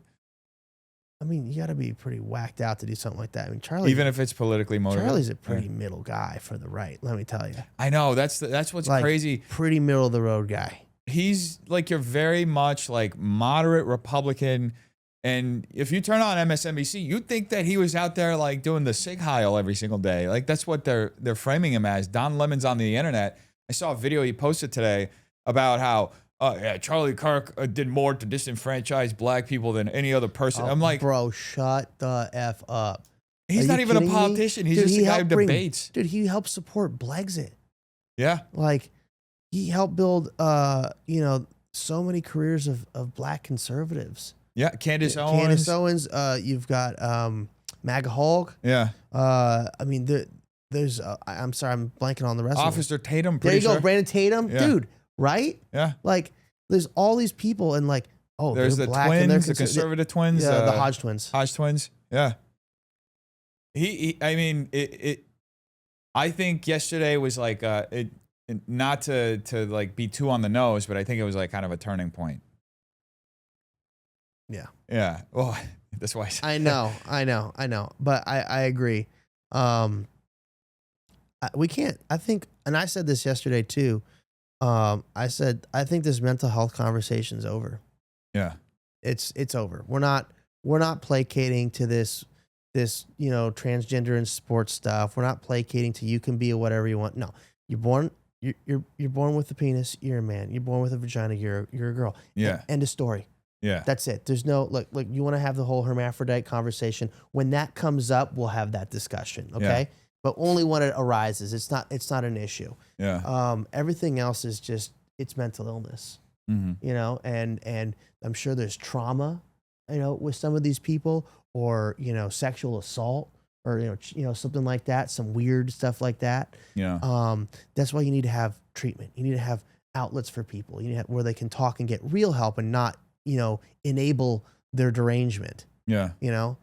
I mean, you got to be pretty whacked out to do something like that. I mean, Charlie, even if it's politically motivated, Charlie's a pretty middle guy for the right. Let me tell you. I know that's what's crazy. Pretty middle of the road guy. He's like you're very much like moderate Republican, and if you turn on MSNBC, you'd think that he was out there like doing the Sig Heil every single day. Like that's what they're framing him as. Don Lemon's on the internet. I saw a video he posted today about how. Charlie Kirk did more to disenfranchise black people than any other person. I'm like, bro, shut the F up. He's not even a politician. He's just a guy who debates. Dude, he helped support Brexit. Yeah. Like, he helped build, so many careers of black conservatives. Yeah, Candace Owens. You've got MAGA Hulk. Yeah. I mean, there's, I'm sorry, I'm blanking on the rest of them. Officer Tatum. There you go, Brandon Tatum. Yeah. Dude. Right? Yeah. Like, there's all these people, and like, there's the black twins, and they're the conservative twins, the Hodge twins. Hodge twins. Yeah. I think yesterday was like not to like be too on the nose, but I think it was like kind of a turning point. Yeah. Yeah. Well, that's why I know. But I agree. We can't. I think, and I said this yesterday too. I said I think this mental health conversation's over. Yeah, it's over. We're not placating to this transgender and sports stuff. We're not placating to you can be whatever you want. No, you're born with a penis. You're a man. You're born with a vagina. You're a girl. Yeah. End of story. Yeah. That's it. There's no look. You want to have the whole hermaphrodite conversation. When that comes up, we'll have that discussion. Okay. Yeah. But only when it arises. It's not an issue. Yeah. Everything else is just it's mental illness. Mm-hmm. And I'm sure there's trauma, with some of these people, or sexual assault, or something like that, some weird stuff like that. Yeah. That's why you need to have treatment. You need to have outlets for people. You need to have, where they can talk and get real help, and not enable their derangement. Yeah. And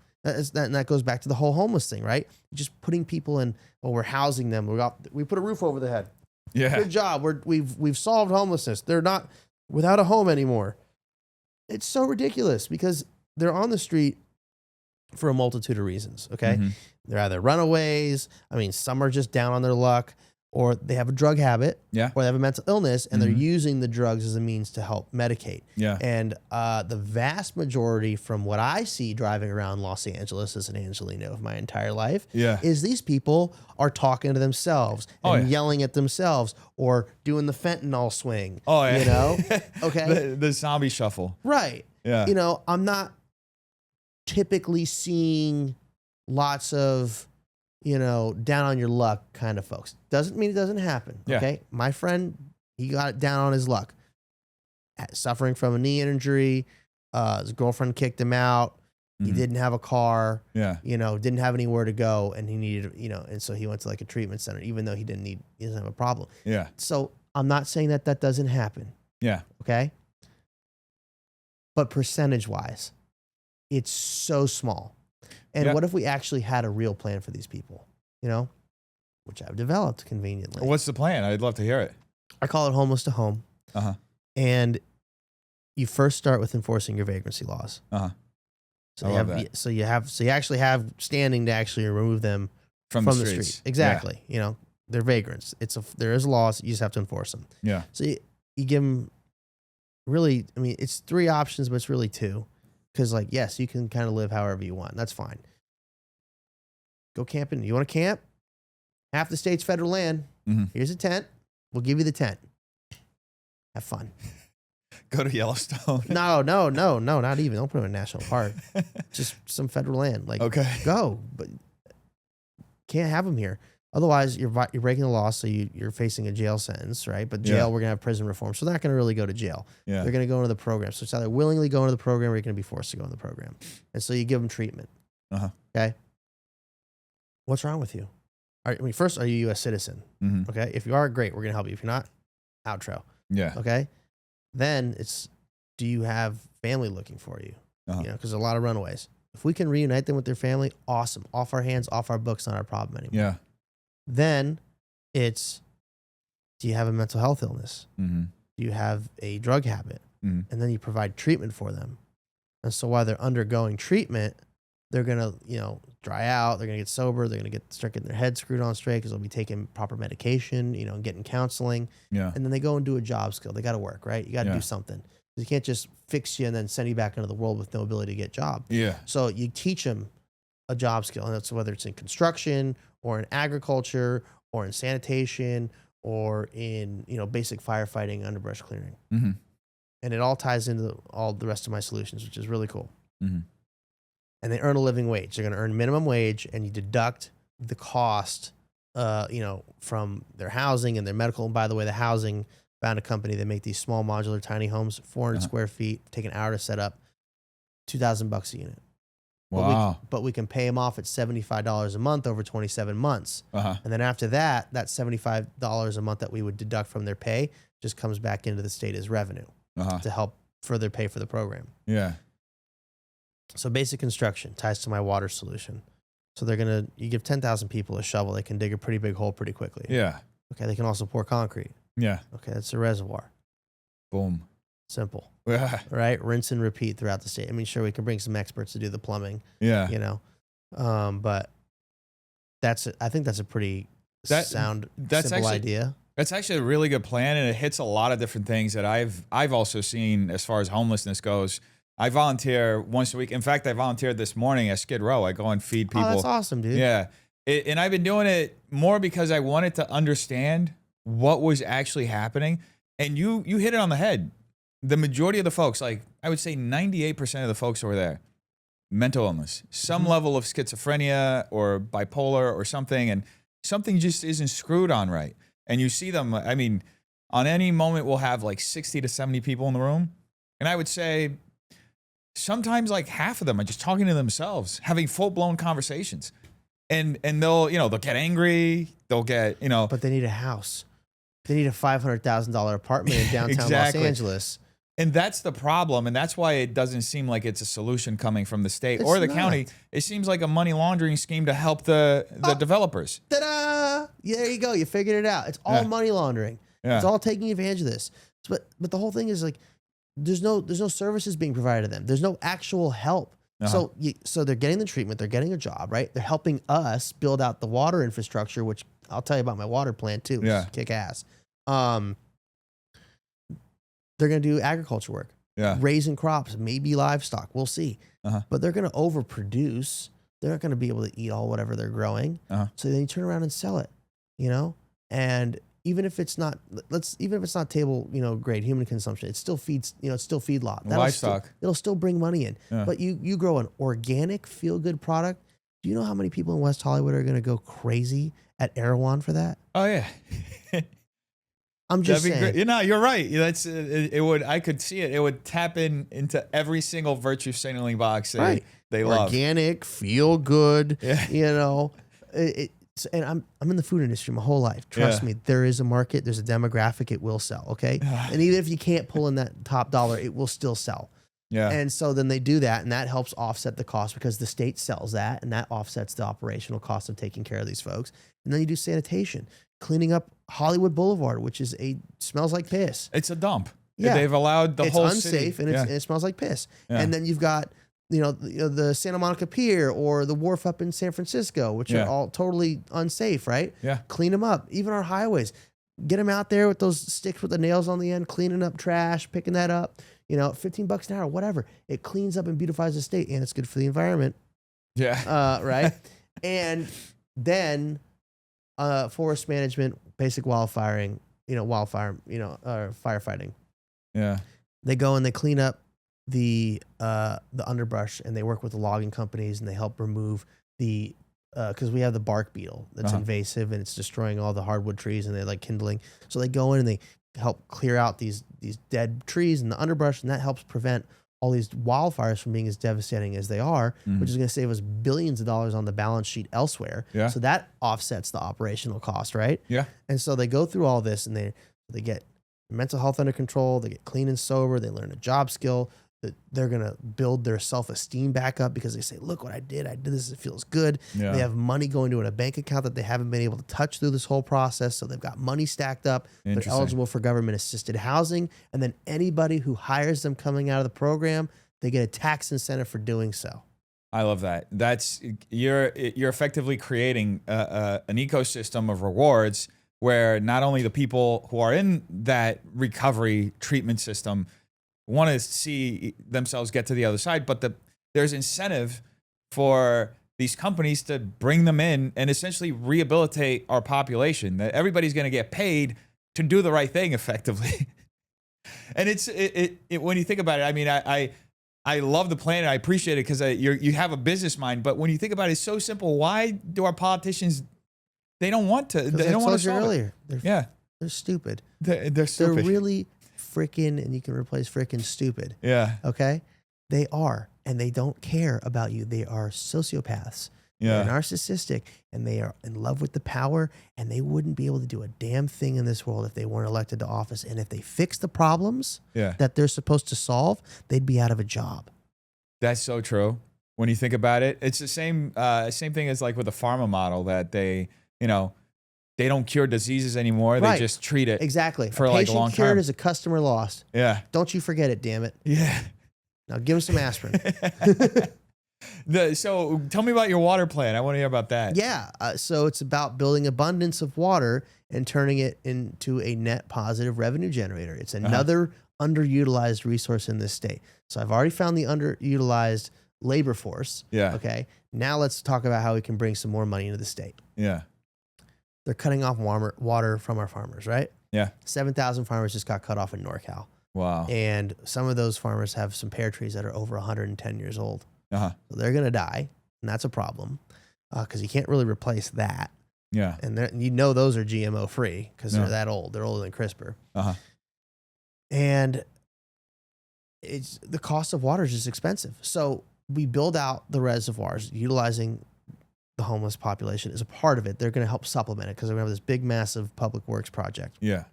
that goes back to the whole homeless thing, right? Just putting people in. Well, we're housing them. We put a roof over their head. Yeah. Good job. We've solved homelessness. They're not without a home anymore. It's so ridiculous because they're on the street for a multitude of reasons. Okay, They're either runaways. I mean, some are just down on their luck, or they have a drug habit, Yeah. or they have a mental illness, and they're using the drugs as a means to help medicate. Yeah. And the vast majority, from what I see driving around Los Angeles as an Angelino of my entire life, is these people are talking to themselves and yelling at themselves, or doing the fentanyl swing. Oh, yeah. You know? Okay. the zombie shuffle. Right. Yeah. You know, I'm not typically seeing lots of, you know, down on your luck kind of folks. Doesn't mean it doesn't happen. Yeah. Okay. My friend, he got it down on his luck, suffering from a knee injury. His girlfriend kicked him out. He didn't have a car. Yeah. You know, didn't have anywhere to go, and he needed, you know, and so he went to like a treatment center, even though he doesn't have a problem. Yeah. So I'm not saying that doesn't happen. Yeah. Okay. But percentage wise, it's so small. And what if we actually had a real plan for these people, you know, which I've developed conveniently. What's the plan? I'd love to hear it. I call it homeless to home. Uh-huh. And you first start with enforcing your vagrancy laws. Uh-huh. So you actually have standing to actually remove them from the street. Exactly. Yeah. You know, they're vagrants. There is laws. You just have to enforce them. Yeah. So you give them really, I mean, it's 3 options, but it's really 2. Because, like, yes, you can kind of live however you want. That's fine. Go camping. You want to camp? Half the state's federal land. Here's a tent. We'll give you the tent. Have fun. Go to Yellowstone. No, not even. Don't put them in a national park. Just some federal land. Like, go. But can't have them here. Otherwise, you're breaking the law, so you're facing a jail sentence, right? But jail, we're going to have prison reform. So they're not going to really go to jail. Yeah. They're going to go into the program. So it's either willingly go into the program, or you're going to be forced to go into the program. And so you give them treatment. Okay? What's wrong with you? First, are you a U.S. citizen? Okay? If you are, great. We're going to help you. If you're not, outro. Yeah. Okay? Then it's, do you have family looking for you? You know, because a lot of runaways. If we can reunite them with their family, awesome. Off our hands, off our books, not our problem anymore. Yeah. Then it's, do you have a mental health illness? Do you have a drug habit? And then you provide treatment for them. And so while they're undergoing treatment, they're going to, you know, dry out. They're going to get sober. They're going to start getting their head screwed on straight because they'll be taking proper medication, you know, and getting counseling. Yeah. And then they go and do a job skill. They got to work, right? You got to do something. You can't just fix you and then send you back into the world with no ability to get a job. Yeah. So you teach them a job skill, and that's whether it's in construction or in agriculture or in sanitation or in, you know, basic firefighting, underbrush clearing. And it all ties into all the rest of my solutions, which is really cool. And they earn a living wage. They're going to earn minimum wage, and you deduct the cost, you know, from their housing and their medical. And by the way, the housing, found a company that make these small modular tiny homes, 400 square feet, take an hour to set up, $2,000 a unit. Wow. But we can pay them off at $75 a month over 27 months. And then after that, that $75 a month that we would deduct from their pay just comes back into the state as revenue to help further pay for the program. Yeah. So basic construction ties to my water solution. So you give 10,000 people a shovel, they can dig a pretty big hole pretty quickly. Yeah. Okay. They can also pour concrete. Yeah. Okay. That's a reservoir. Boom. Simple. Yeah. Right. Rinse and repeat throughout the state. I mean, sure, we can bring some experts to do the plumbing. Yeah. You know, but I think that's a pretty simple idea. That's actually a really good plan, and it hits a lot of different things that I've also seen as far as homelessness goes. I volunteer once a week. In fact, I volunteered this morning at Skid Row. I go and feed people. Oh, that's awesome, dude. Yeah. And I've been doing it more because I wanted to understand what was actually happening. And you hit it on the head. The majority of the folks, like I would say 98% of the folks who are there, mental illness, some level of schizophrenia or bipolar or something, and something just isn't screwed on right. And you see them, I mean, on any moment we'll have like 60 to 70 people in the room. And I would say sometimes like half of them are just talking to themselves, having full-blown conversations. And they'll get angry, they'll get, But they need a house. They need a $500,000 apartment in downtown Los Angeles. And that's the problem. And that's why it doesn't seem like it's a solution coming from the state or the county. It seems like a money laundering scheme to help the developers. Ta-da! Yeah, there you go. You figured it out. It's all money laundering. Yeah. It's all taking advantage of this. But the whole thing is like, there's no services being provided to them. There's no actual help. So they're getting the treatment, they're getting a job, right? They're helping us build out the water infrastructure, which I'll tell you about my water plant too. Yeah. Kick ass. They're going to do agriculture work, raising crops, maybe livestock. We'll see. But they're going to overproduce. They're not going to be able to eat all whatever they're growing. So then you turn around and sell it, and even if it's not table, grade human consumption, it still feeds, it's still feedlot. Livestock. It'll still bring money in. But you grow an organic feel good product. Do you know how many people in West Hollywood are going to go crazy at Erewhon for that? Oh yeah. I'm just saying. You're right. That's it would. I could see it. It would tap into every single virtue signaling box they love. Organic, feel good. And I'm in the food industry my whole life. Trust me, there is a market. There's a demographic. It will sell. Okay, and even if you can't pull in that top dollar, it will still sell. Yeah. And so then they do that, and that helps offset the cost because the state sells that, and that offsets the operational cost of taking care of these folks. And then you do sanitation, cleaning up Hollywood Boulevard, which smells like piss. It's a dump. Yeah. They've allowed the whole city. It's unsafe, and it smells like piss. Yeah. And then you've got the Santa Monica Pier or the wharf up in San Francisco, which are all totally unsafe, right? Yeah. Clean them up. Even our highways, get them out there with those sticks with the nails on the end, cleaning up trash, picking that up. $15 an hour, whatever. It cleans up and beautifies the state, and it's good for the environment. Yeah. Right. And then forest management, basic firefighting. Yeah. They go and they clean up the underbrush, and they work with the logging companies, and they help remove because we have the bark beetle that's invasive, and it's destroying all the hardwood trees, and they like kindling. So they go in and they help clear out these dead trees and the underbrush, and that helps prevent all these wildfires from being as devastating as they are, which is going to save us billions of dollars on the balance sheet elsewhere. Yeah. So that offsets the operational cost, right? Yeah. And so they go through all this, and they get mental health under control, they get clean and sober, they learn a job skill, that they're going to build their self-esteem back up because they say, look what I did this, it feels good. Yeah. They have money going to a bank account that they haven't been able to touch through this whole process, so they've got money stacked up. They're eligible for government-assisted housing, and then anybody who hires them coming out of the program, they get a tax incentive for doing so. I love that. You're effectively creating an ecosystem of rewards where not only the people who are in that recovery treatment system want to see themselves get to the other side, but there's incentive for these companies to bring them in and essentially rehabilitate our population. That everybody's going to get paid to do the right thing effectively. And it's when you think about it, I mean, I love the plan and I appreciate it because you have a business mind. But when you think about it, it's so simple. Why do our politicians? They don't want to. They don't want to solve earlier. They're stupid. They're stupid. They're really freaking, and you can replace freaking stupid. Yeah. Okay? They are, and they don't care about you. They are sociopaths. Yeah. They're narcissistic, and they are in love with the power, and they wouldn't be able to do a damn thing in this world if they weren't elected to office. And if they fix the problems that they're supposed to solve, they'd be out of a job. That's so true. When you think about it, it's the same thing as like with the pharma model that they don't cure diseases anymore. Right. They just treat it exactly for like a long time. A patient cured is a customer lost. Yeah. Don't you forget it, damn it. Yeah. Now give him some aspirin. So tell me about your water plan. I want to hear about that. Yeah. So it's about building abundance of water and turning it into a net positive revenue generator. It's another underutilized resource in this state. So I've already found the underutilized labor force. Yeah. Okay. Now let's talk about how we can bring some more money into the state. Yeah. They're cutting off water from our farmers, right? Yeah. 7,000 farmers just got cut off in NorCal. Wow. And some of those farmers have some pear trees that are over 110 years old. So they're going to die, and that's a problem because you can't really replace that. Yeah. And those are GMO free because they're that old. They're older than CRISPR. And the cost of water is just expensive. So we build out the reservoirs utilizing the homeless population is a part of it. They're going to help supplement it because we're going to have this big, massive public works project. Yeah.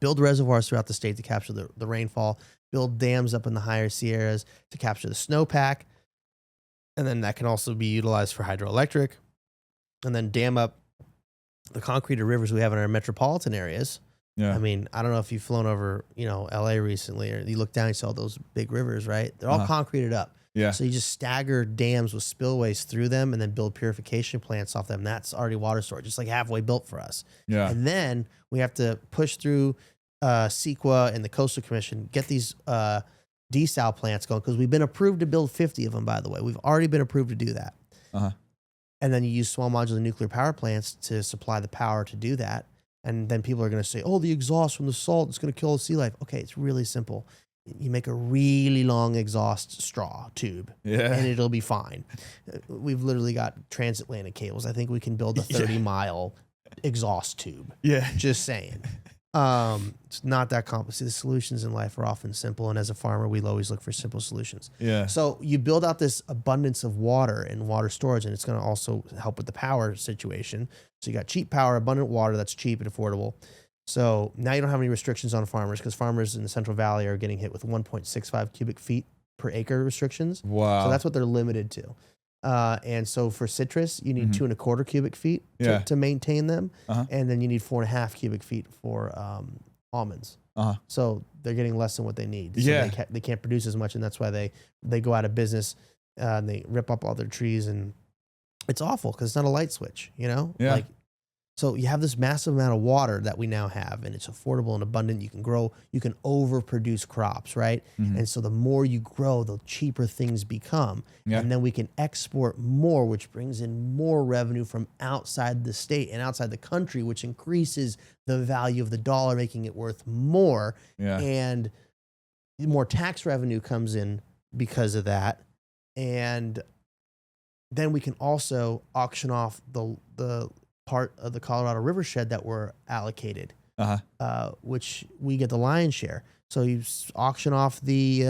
Build reservoirs throughout the state to capture the rainfall. Build dams up in the higher Sierras to capture the snowpack. And then that can also be utilized for hydroelectric. And then dam up the concreted rivers we have in our metropolitan areas. Yeah. I mean, I don't know if you've flown over, LA recently, or you look down and saw those big rivers, right? They're all concreted up. Yeah. So you just stagger dams with spillways through them and then build purification plants off them. That's already water storage. It's like halfway built for us. Yeah. And then we have to push through CEQA and the Coastal Commission, get these desal plants going, because we've been approved to build 50 of them, by the way. We've already been approved to do that. Uh-huh. And then you use small modular nuclear power plants to supply the power to do that. And then people are going to say, oh, the exhaust from the salt is going to kill the sea life. Okay, it's really simple. You make a really long exhaust straw tube, and it'll be fine. We've literally got transatlantic cables. I think we can build a 30-mile exhaust tube. Yeah. Just saying. It's not that complicated. The solutions in life are often simple, and as a farmer, we always look for simple solutions. Yeah. So you build out this abundance of water and water storage, and it's going to also help with the power situation. So you got cheap power, abundant water that's cheap and affordable. So now you don't have any restrictions on farmers, because farmers in the Central Valley are getting hit with 1.65 cubic feet per acre restrictions. Wow. So that's what they're limited to. And so for citrus, you need 2.25 cubic feet to maintain them. And then you need 4.5 cubic feet for almonds. So they're getting less than what they need. So they can't produce as much, and that's why they go out of business. And they rip up all their trees, and it's awful because it's not a light switch, you know? Yeah. Like, so you have this massive amount of water that we now have, and it's affordable and abundant. You can grow, you can overproduce crops, right? And so the more you grow, the cheaper things become. And then we can export more, which brings in more revenue from outside the state and outside the country, which increases the value of the dollar, making it worth more. And more tax revenue comes in because of that. And then we can also auction off the part of the Colorado River shed that we're allocated, which we get the lion's share. So you auction off the,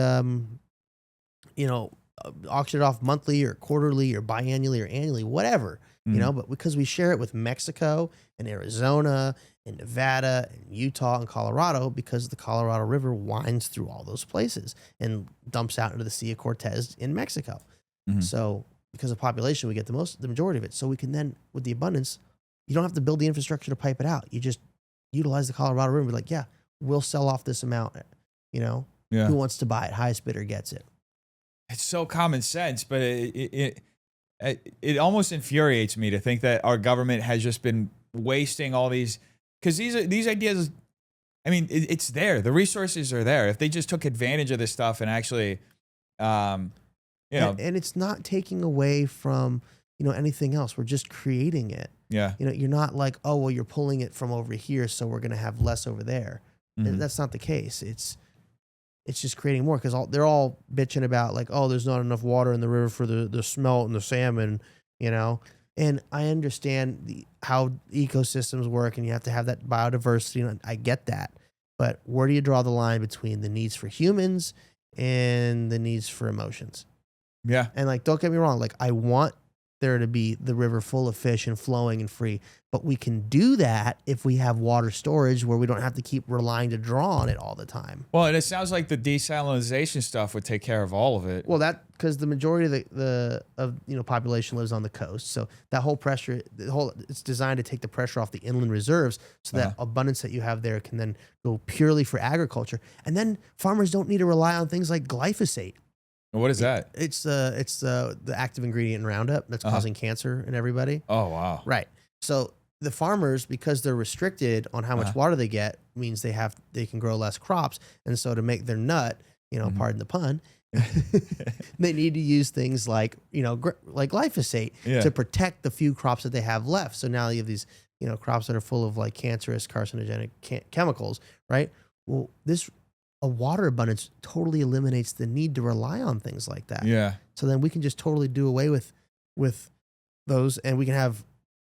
auction it off monthly or quarterly or biannually or annually, whatever, you know, but because we share it with Mexico and Arizona and Nevada and Utah and Colorado, because the Colorado River winds through all those places and dumps out into the Sea of Cortez in Mexico. So because of population, we get the majority of it. So we can then, with the abundance, you don't have to build the infrastructure to pipe it out. You just utilize the Colorado River and be like, yeah, we'll sell off this amount, you know? Who wants to buy it? Highest bidder gets it. It's so common sense, but it almost infuriates me to think that our government has just been wasting all these, because these ideas, I mean, it's there. The resources are there. If they just took advantage of this stuff and actually, and it's not taking away from, anything else. We're just creating it. Yeah. You're not like, oh, well, you're pulling it from over here, so we're going to have less over there. That's not the case. It's just creating more, because they're all bitching about like, oh, there's not enough water in the river for the smelt and the salmon, And I understand how ecosystems work, and you have to have that biodiversity. And I get that. But where do you draw the line between the needs for humans and the needs for emotions? Yeah. And like, don't get me wrong. Like, I want there to be the river full of fish and flowing and free, but we can do that if we have water storage where we don't have to keep relying to draw on it all the time. Well, and it sounds like the desalinization stuff would take care of all of it. Well, because the majority of the population lives on the coast, so that whole pressure, it's designed to take the pressure off the inland reserves, so that abundance that you have there can then go purely for agriculture, and then farmers don't need to rely on things like glyphosate. What is that? It's the active ingredient in Roundup that's causing cancer in everybody. Oh, wow. Right. So the farmers, because they're restricted on how much water they get, means they can grow less crops. And so to make their nut, pardon the pun, they need to use things like, like glyphosate to protect the few crops that they have left. So now you have these, crops that are full of like cancerous, carcinogenic chemicals, right? Well, a water abundance totally eliminates the need to rely on things like that. Yeah. So then we can just totally do away with those, and we can have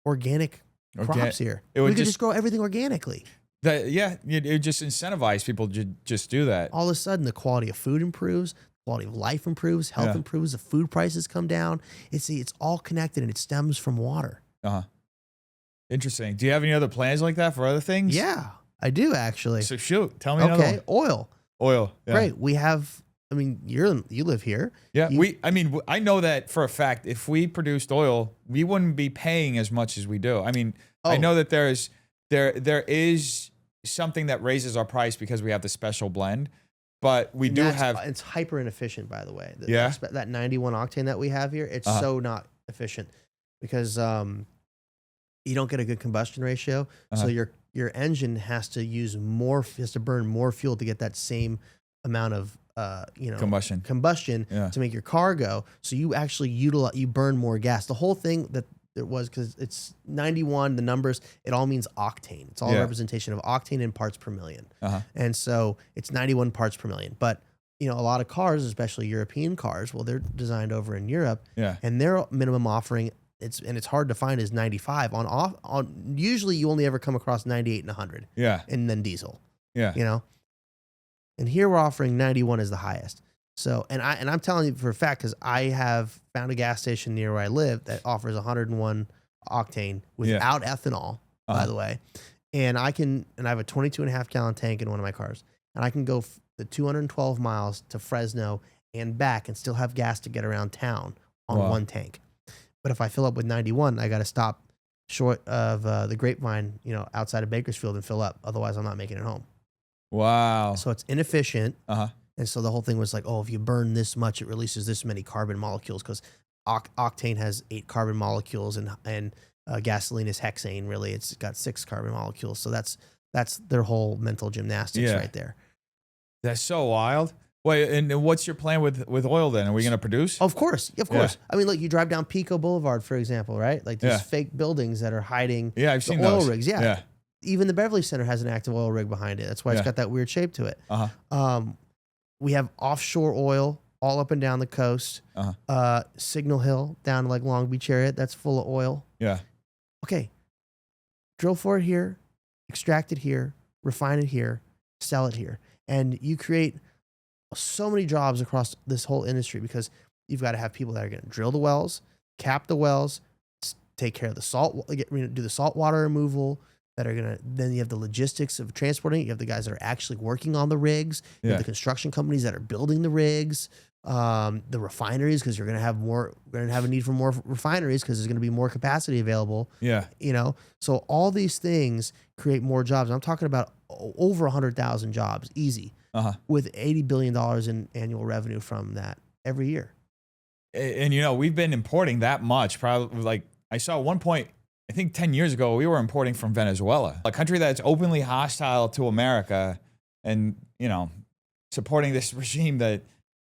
organic crops here. We can just grow everything organically. It just incentivize people to just do that. All of a sudden, the quality of food improves, quality of life improves, health improves, the food prices come down. It's all connected, and it stems from water. Interesting. Do you have any other plans like that for other things? Yeah. I do, actually. So shoot, tell me another one. Oil. Yeah. Great. We have, you live here. Yeah. I know that for a fact, if we produced oil, we wouldn't be paying as much as we do. I know that there is something that raises our price because we have the special blend. but we do have. It's hyper inefficient, by the way. Yeah. That 91 octane that we have here, it's so not efficient because you don't get a good combustion ratio. So your engine has to burn more fuel to get that same amount of combustion to make your car go. So you actually you burn more gas. The whole thing that it was, because it's 91, the numbers, it all means octane. It's all a representation of octane in parts per million. And so it's 91 parts per million. But a lot of cars, especially European cars, well, they're designed over in Europe, and their minimum offering, it's hard to find, is 95. On usually you only ever come across 98 and 100. And then diesel. And here we're offering 91 as the highest. So, and I'm telling you for a fact, because I have found a gas station near where I live that offers 101 octane without ethanol, by the way. And I have a 22.5 gallon tank in one of my cars, and I can go the 212 miles to Fresno and back and still have gas to get around town on one tank. But if I fill up with 91, I got to stop short of the Grapevine, outside of Bakersfield, and fill up. Otherwise, I'm not making it home. Wow. So it's inefficient. And so the whole thing was like, oh, if you burn this much, it releases this many carbon molecules, because octane has 8 carbon molecules, and gasoline is hexane. Really, it's got 6 carbon molecules. So that's their whole mental gymnastics right there. That's so wild. Wait, and what's your plan with oil then? Are we going to produce? Of course. I mean, look, you drive down Pico Boulevard, for example, right? Like these fake buildings that are hiding I've seen oil those. rigs. Yeah. Even the Beverly Center has an active oil rig behind it. That's why it's got that weird shape to it. We have offshore oil all up and down the coast. Signal Hill down like Long Beach area, that's full of oil. Okay. Drill for it here, extract it here, refine it here, sell it here. And you create so many jobs across this whole industry, because you've got to have people that are going to drill the wells, cap the wells, take care of the salt, do the salt water removal, that are going to, then you have the logistics of transporting it. You have the guys that are actually working on the rigs. You have the construction companies that are building the rigs, the refineries, because you're going to have a need for more refineries, because there's going to be more capacity available. So all these things create more jobs. I'm talking about over 100,000 jobs, easy, with $80 billion in annual revenue from that every year. And we've been importing that much. Probably, like, I saw at one point, I think 10 years ago, we were importing from Venezuela, a country that's openly hostile to America, and, supporting this regime that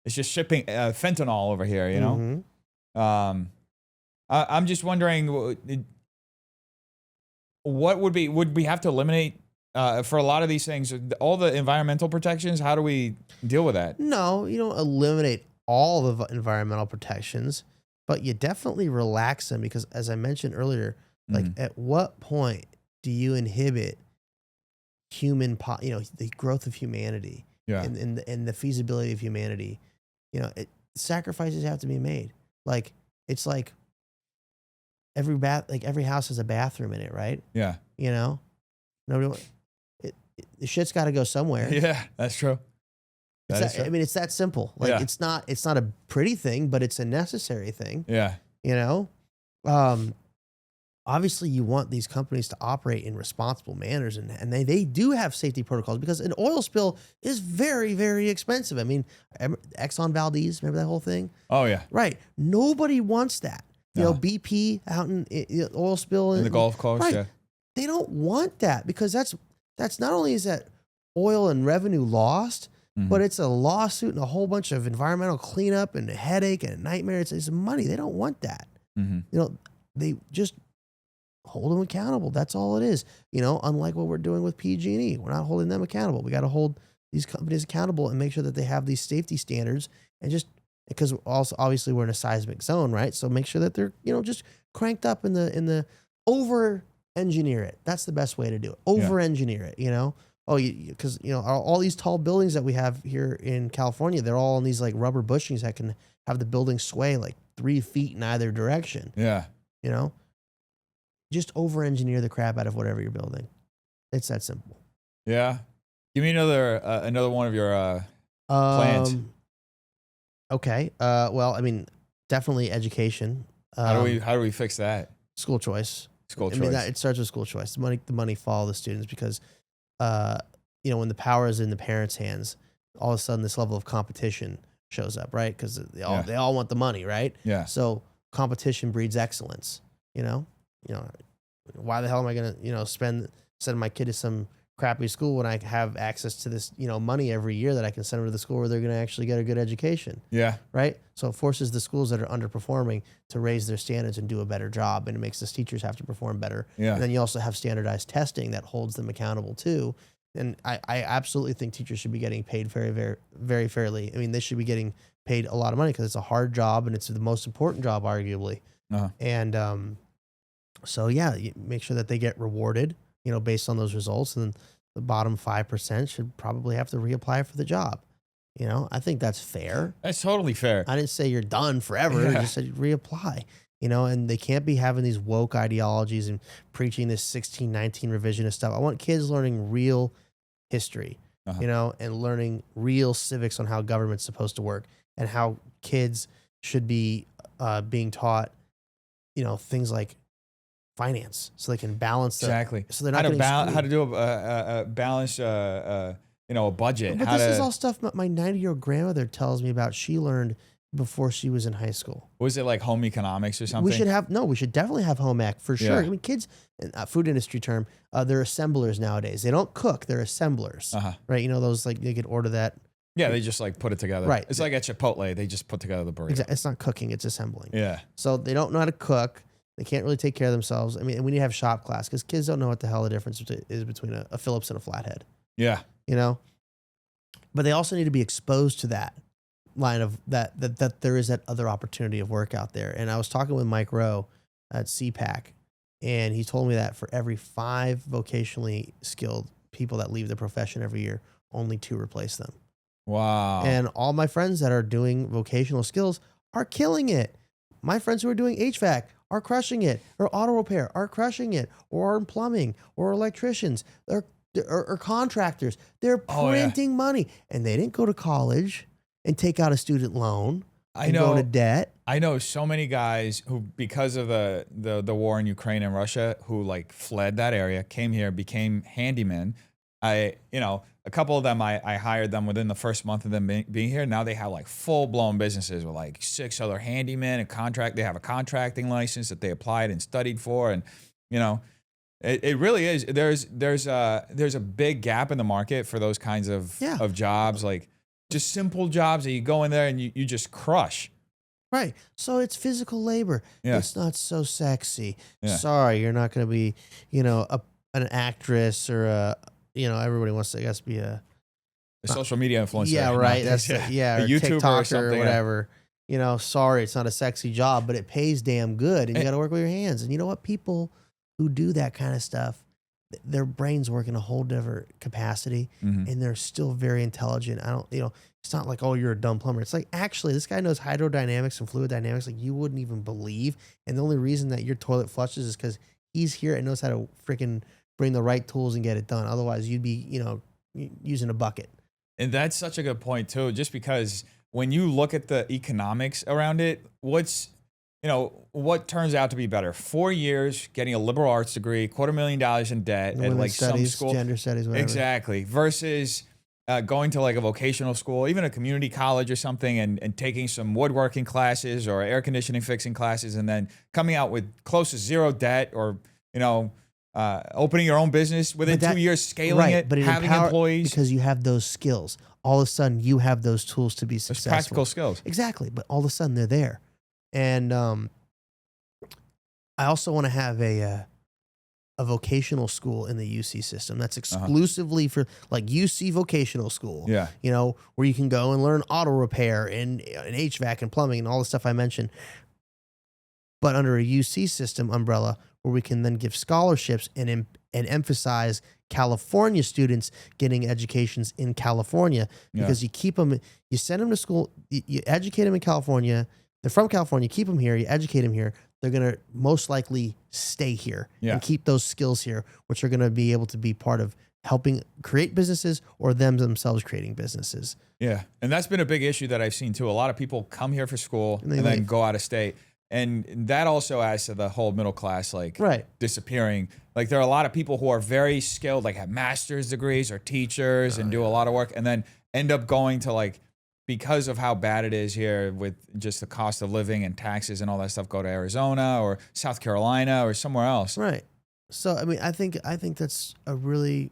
is just shipping fentanyl over here, I'm just wondering, would we have to eliminate, for a lot of these things, all the environmental protections? How do we deal with that? No, you don't eliminate all the environmental protections, but you definitely relax them, because, as I mentioned earlier, like, at what point do you inhibit the growth of humanity, and the feasibility of humanity? Sacrifices have to be made. Like, it's like every house has a bathroom in it, right? Nobody. The shit's got to go somewhere. Yeah, that's true. I mean, it's that simple. Like, it's not a pretty thing, but it's a necessary thing. Obviously, you want these companies to operate in responsible manners, and they do have safety protocols, because an oil spill is very, very expensive. I mean, Exxon Valdez, remember that whole thing? Oh, yeah. Right. Nobody wants that. BP out in oil spill. In the Gulf Coast, right. They don't want that, because that's not only is that oil and revenue lost, but it's a lawsuit and a whole bunch of environmental cleanup and a headache and a nightmare. It's money. They don't want that. They just hold them accountable. That's all it is. Unlike what we're doing with PG&E, we're not holding them accountable. We got to hold these companies accountable and make sure that they have these safety standards, and just because also obviously we're in a seismic zone, right? So make sure that they're just cranked up in the over engineer it. That's the best way to do it. Over engineer it. Because all these tall buildings that we have here in California, they're all in these like rubber bushings that can have the building sway like 3 feet in either direction. Just over-engineer the crap out of whatever you're building. It's that simple. Yeah. Give me another one of your plans. Okay. Well, I mean, definitely education. How do we fix that? School choice. I mean, it starts with school choice. The money follow the students, because when the power is in the parents' hands, all of a sudden this level of competition shows up, right? Because they all want the money, right? Yeah. So competition breeds excellence. Why the hell am I gonna send my kid to some crappy school when I have access to this money every year that I can send them to the school where they're going to actually get a good education? Yeah. Right. So it forces the schools that are underperforming to raise their standards and do a better job, and it makes the teachers have to perform better. Yeah. And then you also have standardized testing that holds them accountable too. And I absolutely think teachers should be getting paid very, very, very fairly. I mean, they should be getting paid a lot of money because it's a hard job and it's the most important job, arguably. And so yeah, you make sure that they get rewarded, based on those results, and the bottom 5% should probably have to reapply for the job. I think that's fair. That's totally fair. I didn't say you're done forever. I just said reapply, and they can't be having these woke ideologies and preaching this 1619 revisionist stuff. I want kids learning real history, and learning real civics on how government's supposed to work and how kids should be being taught, things like finance, so they can balance exactly. So they're not how to do a balance, a budget. But this is all stuff my 90-year-old grandmother tells me about. She learned before she was in high school. Was it like home economics or something? We should definitely have home ec for sure. I mean, kids, food industry term, they're assemblers nowadays. They don't cook; they're assemblers, right? Those like they could order that. Yeah, they just like put it together. Right. It's like at Chipotle, they just put together the burrito. Exactly. It's not cooking; it's assembling. Yeah. So they don't know how to cook. They can't really take care of themselves. I mean, and we need to have shop class because kids don't know what the hell the difference is between a Phillips and a flathead. Yeah. But they also need to be exposed to that line of that there is that other opportunity of work out there. And I was talking with Mike Rowe at CPAC, and he told me that for every 5 vocationally skilled people that leave the profession every year, only 2 replace them. Wow. And all my friends that are doing vocational skills are killing it. My friends who are doing HVAC are crushing it, or auto repair are crushing it, or in plumbing, or electricians, or contractors. They're printing money, and they didn't go to college and take out a student loan and go into debt. I know so many guys who, because of the war in Ukraine and Russia, who like fled that area, came here, became handymen. A couple of them, I hired them within the first month of them being here. Now they have like full-blown businesses with like 6 other handymen and they have a contracting license that they applied and studied for. And, it really is. There's a big gap in the market for those kinds of jobs, like just simple jobs that you go in there and you just crush. Right. So it's physical labor. Yeah. It's not so sexy. Yeah. Sorry, you're not going to be, an actress or everybody wants to, I guess, be a social media influencer. Yeah, right. That's a or YouTuber TikToker or whatever. Sorry, it's not a sexy job, but it pays damn good, and you got to work with your hands. And you know what? People who do that kind of stuff, their brains work in a whole different capacity, and they're still very intelligent. It's not like, oh, you're a dumb plumber. It's like, actually, this guy knows hydrodynamics and fluid dynamics like you wouldn't even believe. And the only reason that your toilet flushes is because he's here and knows how to freaking bring the right tools and get it done. Otherwise, you'd be, using a bucket. And that's such a good point too, just because when you look at the economics around it, what turns out to be better? 4 years, getting a liberal arts degree, $250,000 in debt at like studies, some school. Gender studies, whatever. Exactly. Versus going to like a vocational school, even a community college or something, and taking some woodworking classes or air conditioning fixing classes, and then coming out with close to 0 debt, or, opening your own business within 2 years, scaling it, but having employees. Because you have those skills. All of a sudden, you have those tools to be successful. Those practical skills. Exactly. But all of a sudden, they're there. And I also want to have a vocational school in the UC system that's exclusively for like UC vocational school. Yeah. Where you can go and learn auto repair and HVAC and plumbing and all the stuff I mentioned. But under a UC system umbrella, where we can then give scholarships and emphasize California students getting educations in California, because you keep them, you send them to school, you educate them in California. They're from California. Keep them here. You educate them here. They're going to most likely stay here and keep those skills here, which are going to be able to be part of helping create businesses or them themselves creating businesses. Yeah. And that's been a big issue that I've seen too. A lot of people come here for school and then go out of state. And that also adds to the whole middle class, disappearing. Like there are a lot of people who are very skilled, like have master's degrees or teachers and do a lot of work, and then end up going to like, because of how bad it is here with just the cost of living and taxes and all that stuff, go to Arizona or South Carolina or somewhere else. Right. So, I mean, I think that's a really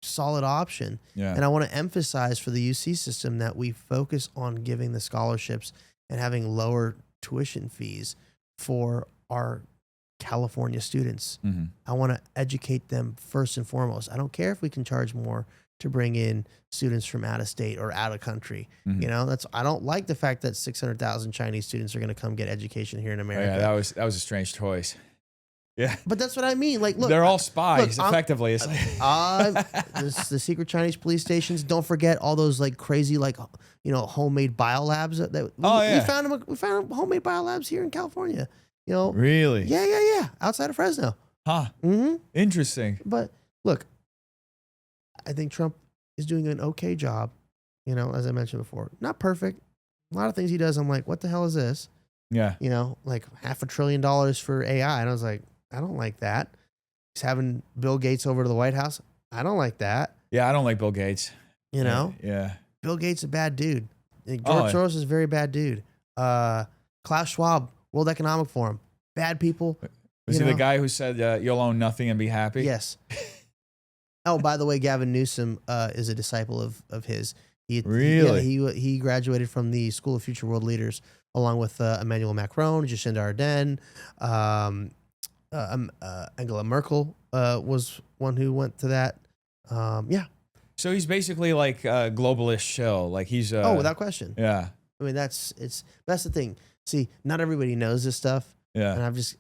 solid option. Yeah. And I want to emphasize for the UC system that we focus on giving the scholarships and having lower tuition fees for our California students. Mm-hmm. I want to educate them first and foremost. I don't care if we can charge more to bring in students from out of state or out of country. Mm-hmm. You know, I don't like the fact that 600,000 Chinese students are going to come get education here in America. Oh, yeah, that was a strange choice. Yeah. But that's what I mean. Like, look, they're all spies, look, effectively. It's the secret Chinese police stations. Don't forget all those like crazy, like, you know, homemade biolabs we found homemade biolabs here in California. You know, really? Yeah. Outside of Fresno. Huh. Mm-hmm. Interesting. But look, I think Trump is doing an okay job. You know, as I mentioned before, not perfect. A lot of things he does, I'm like, what the hell is this? Yeah. You know, like $500 billion for AI, and I was like, I don't like that. He's having Bill Gates over to the White House. I don't like that. Yeah, I don't like Bill Gates. You know? Yeah. Bill Gates is a bad dude. George Soros is a very bad dude. Klaus Schwab, World Economic Forum, bad people. Was he the guy who said you'll own nothing and be happy? Yes. Oh, by the way, Gavin Newsom is a disciple of his. Really? He graduated from the School of Future World Leaders along with Emmanuel Macron, Jacinda Ardern, Angela Merkel was one who went to that. Yeah. So he's basically like a globalist shill. Like he's without question. Yeah. I mean, that's the thing. See, not everybody knows this stuff. Yeah. And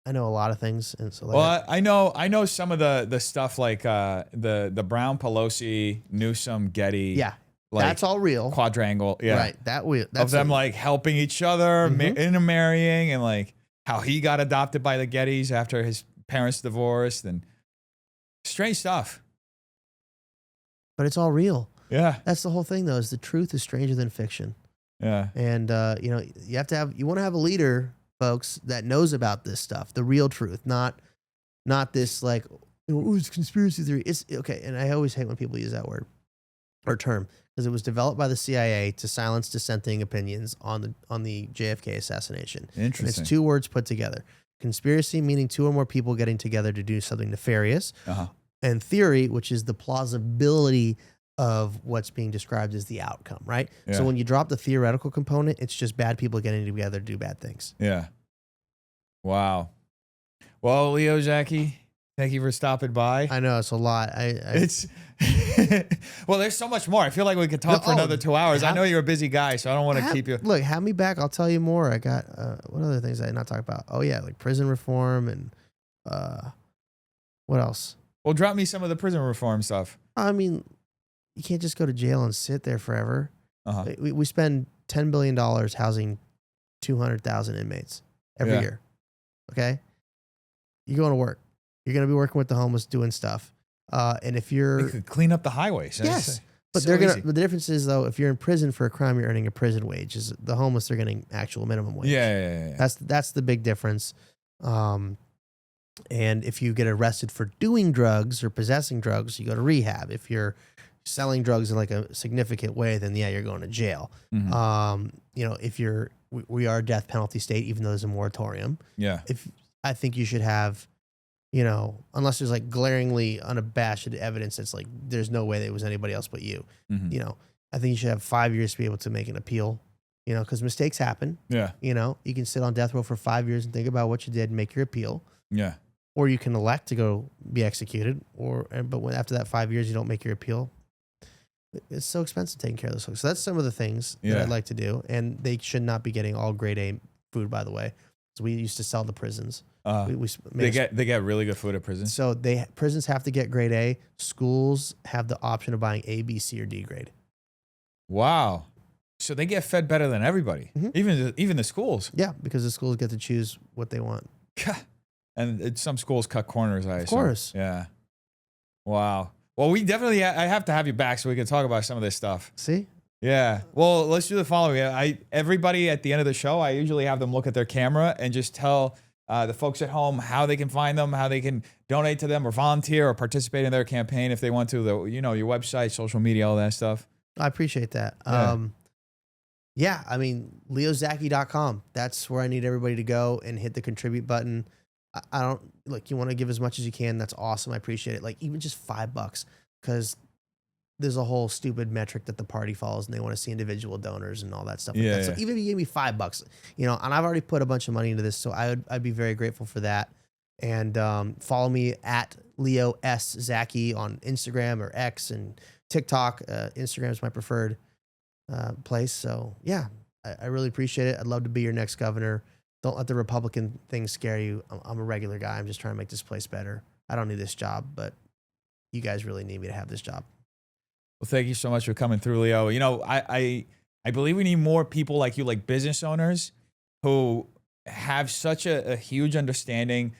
I know a lot of things, and so. Well, I know some of the stuff like the Brown, Pelosi, Newsom, Getty. Yeah. Like that's all real. Quadrangle. Yeah. Right. That's of them like helping each other, intermarrying, and like how he got adopted by the Gettys after his parents divorced, and strange stuff. But it's all real. Yeah. That's the whole thing, though, is the truth is stranger than fiction. Yeah. And, you know, you want to have a leader, folks, that knows about this stuff, the real truth, not this like, oh, it's conspiracy theory. It's okay. And I always hate when people use that word or term because it was developed by the CIA to silence dissenting opinions on the JFK assassination. Interesting. And it's two words put together. Conspiracy, meaning two or more people getting together to do something nefarious. Uh-huh. And theory, which is the plausibility of what's being described as the outcome, right? Yeah. So when you drop the theoretical component, it's just bad people getting together to do bad things. Yeah. Wow. Well, Leo Zacky, thank you for stopping by. I know, it's a lot. It's well, there's so much more. I feel like we could talk for another 2 hours. I know you're a busy guy, so I don't want to keep you. Look, have me back. I'll tell you more. I got what other things did I not talk about? Oh yeah, like prison reform and what else? Well, drop me some of the prison reform stuff. I mean, you can't just go to jail and sit there forever. Uh-huh. We spend $10 billion housing 200,000 inmates every year. Okay? You're going to work. You're going to be working with the homeless doing stuff. And if you're... They could clean up the highways. Yes. But so but the difference is, though, if you're in prison for a crime, you're earning a prison wage. The homeless are getting actual minimum wage. Yeah. That's the big difference. And if you get arrested for doing drugs or possessing drugs, you go to rehab. If you're selling drugs in like a significant way, then yeah, you're going to jail. Mm-hmm. You know, we are a death penalty state, even though there's a moratorium. Yeah. I think you should have, you know, unless there's like glaringly unabashed evidence that's like there's no way that it was anybody else but you. Mm-hmm. You know, I think you should have 5 years to be able to make an appeal. You know, because mistakes happen. Yeah. You know, you can sit on death row for 5 years and think about what you did and make your appeal. Yeah. Or you can elect to go be executed. But after that 5 years, you don't make your appeal. It's so expensive taking care of those folks. So that's some of the things that I'd like to do. And they should not be getting all grade A food, by the way. So we used to sell the prisons. They get really good food at prison. So prisons have to get grade A. Schools have the option of buying A, B, C, or D grade. Wow. So they get fed better than everybody, even the schools. Yeah, because the schools get to choose what they want. And some schools cut corners, I assume. Of course. Yeah. Wow. Well, we definitely, I have to have you back so we can talk about some of this stuff. See? Yeah. Well, let's do the following. Everybody at the end of the show, I usually have them look at their camera and just tell the folks at home how they can find them, how they can donate to them or volunteer or participate in their campaign if they want to. Your website, social media, all that stuff. I appreciate that. Yeah, I mean, leozacky.com. That's where I need everybody to go and hit the contribute button. I don't like, you want to give as much as you can. That's awesome. I appreciate it. Like even just $5, because there's a whole stupid metric that the party follows and they want to see individual donors and all that stuff. Like that. So even if you gave me $5, you know, and I've already put a bunch of money into this, so I'd be very grateful for that. And follow me at Leo S. Zacky on Instagram or X and TikTok. Instagram is my preferred place. So yeah, I really appreciate it. I'd love to be your next governor. Don't let the Republican thing scare you. I'm a regular guy. I'm just trying to make this place better. I don't need this job, but you guys really need me to have this job. Well, thank you so much for coming through, Leo. You know, I believe we need more people like you, like business owners who have such a huge understanding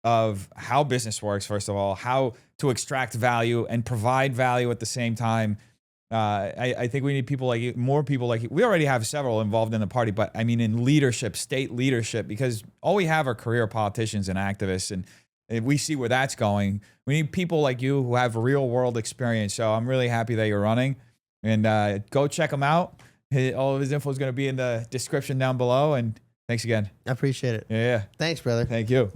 of how business works, first of all, how to extract value and provide value at the same time. I think we need people like you, more people like you. We already have several involved in the party, but I mean in leadership, state leadership, because all we have are career politicians and activists, and we see where that's going. We need people like you who have real world experience. So I'm really happy that you're running, and go check him out. All of his info is going to be in the description down below, and thanks again. I appreciate it. Yeah. Thanks, brother. Thank you.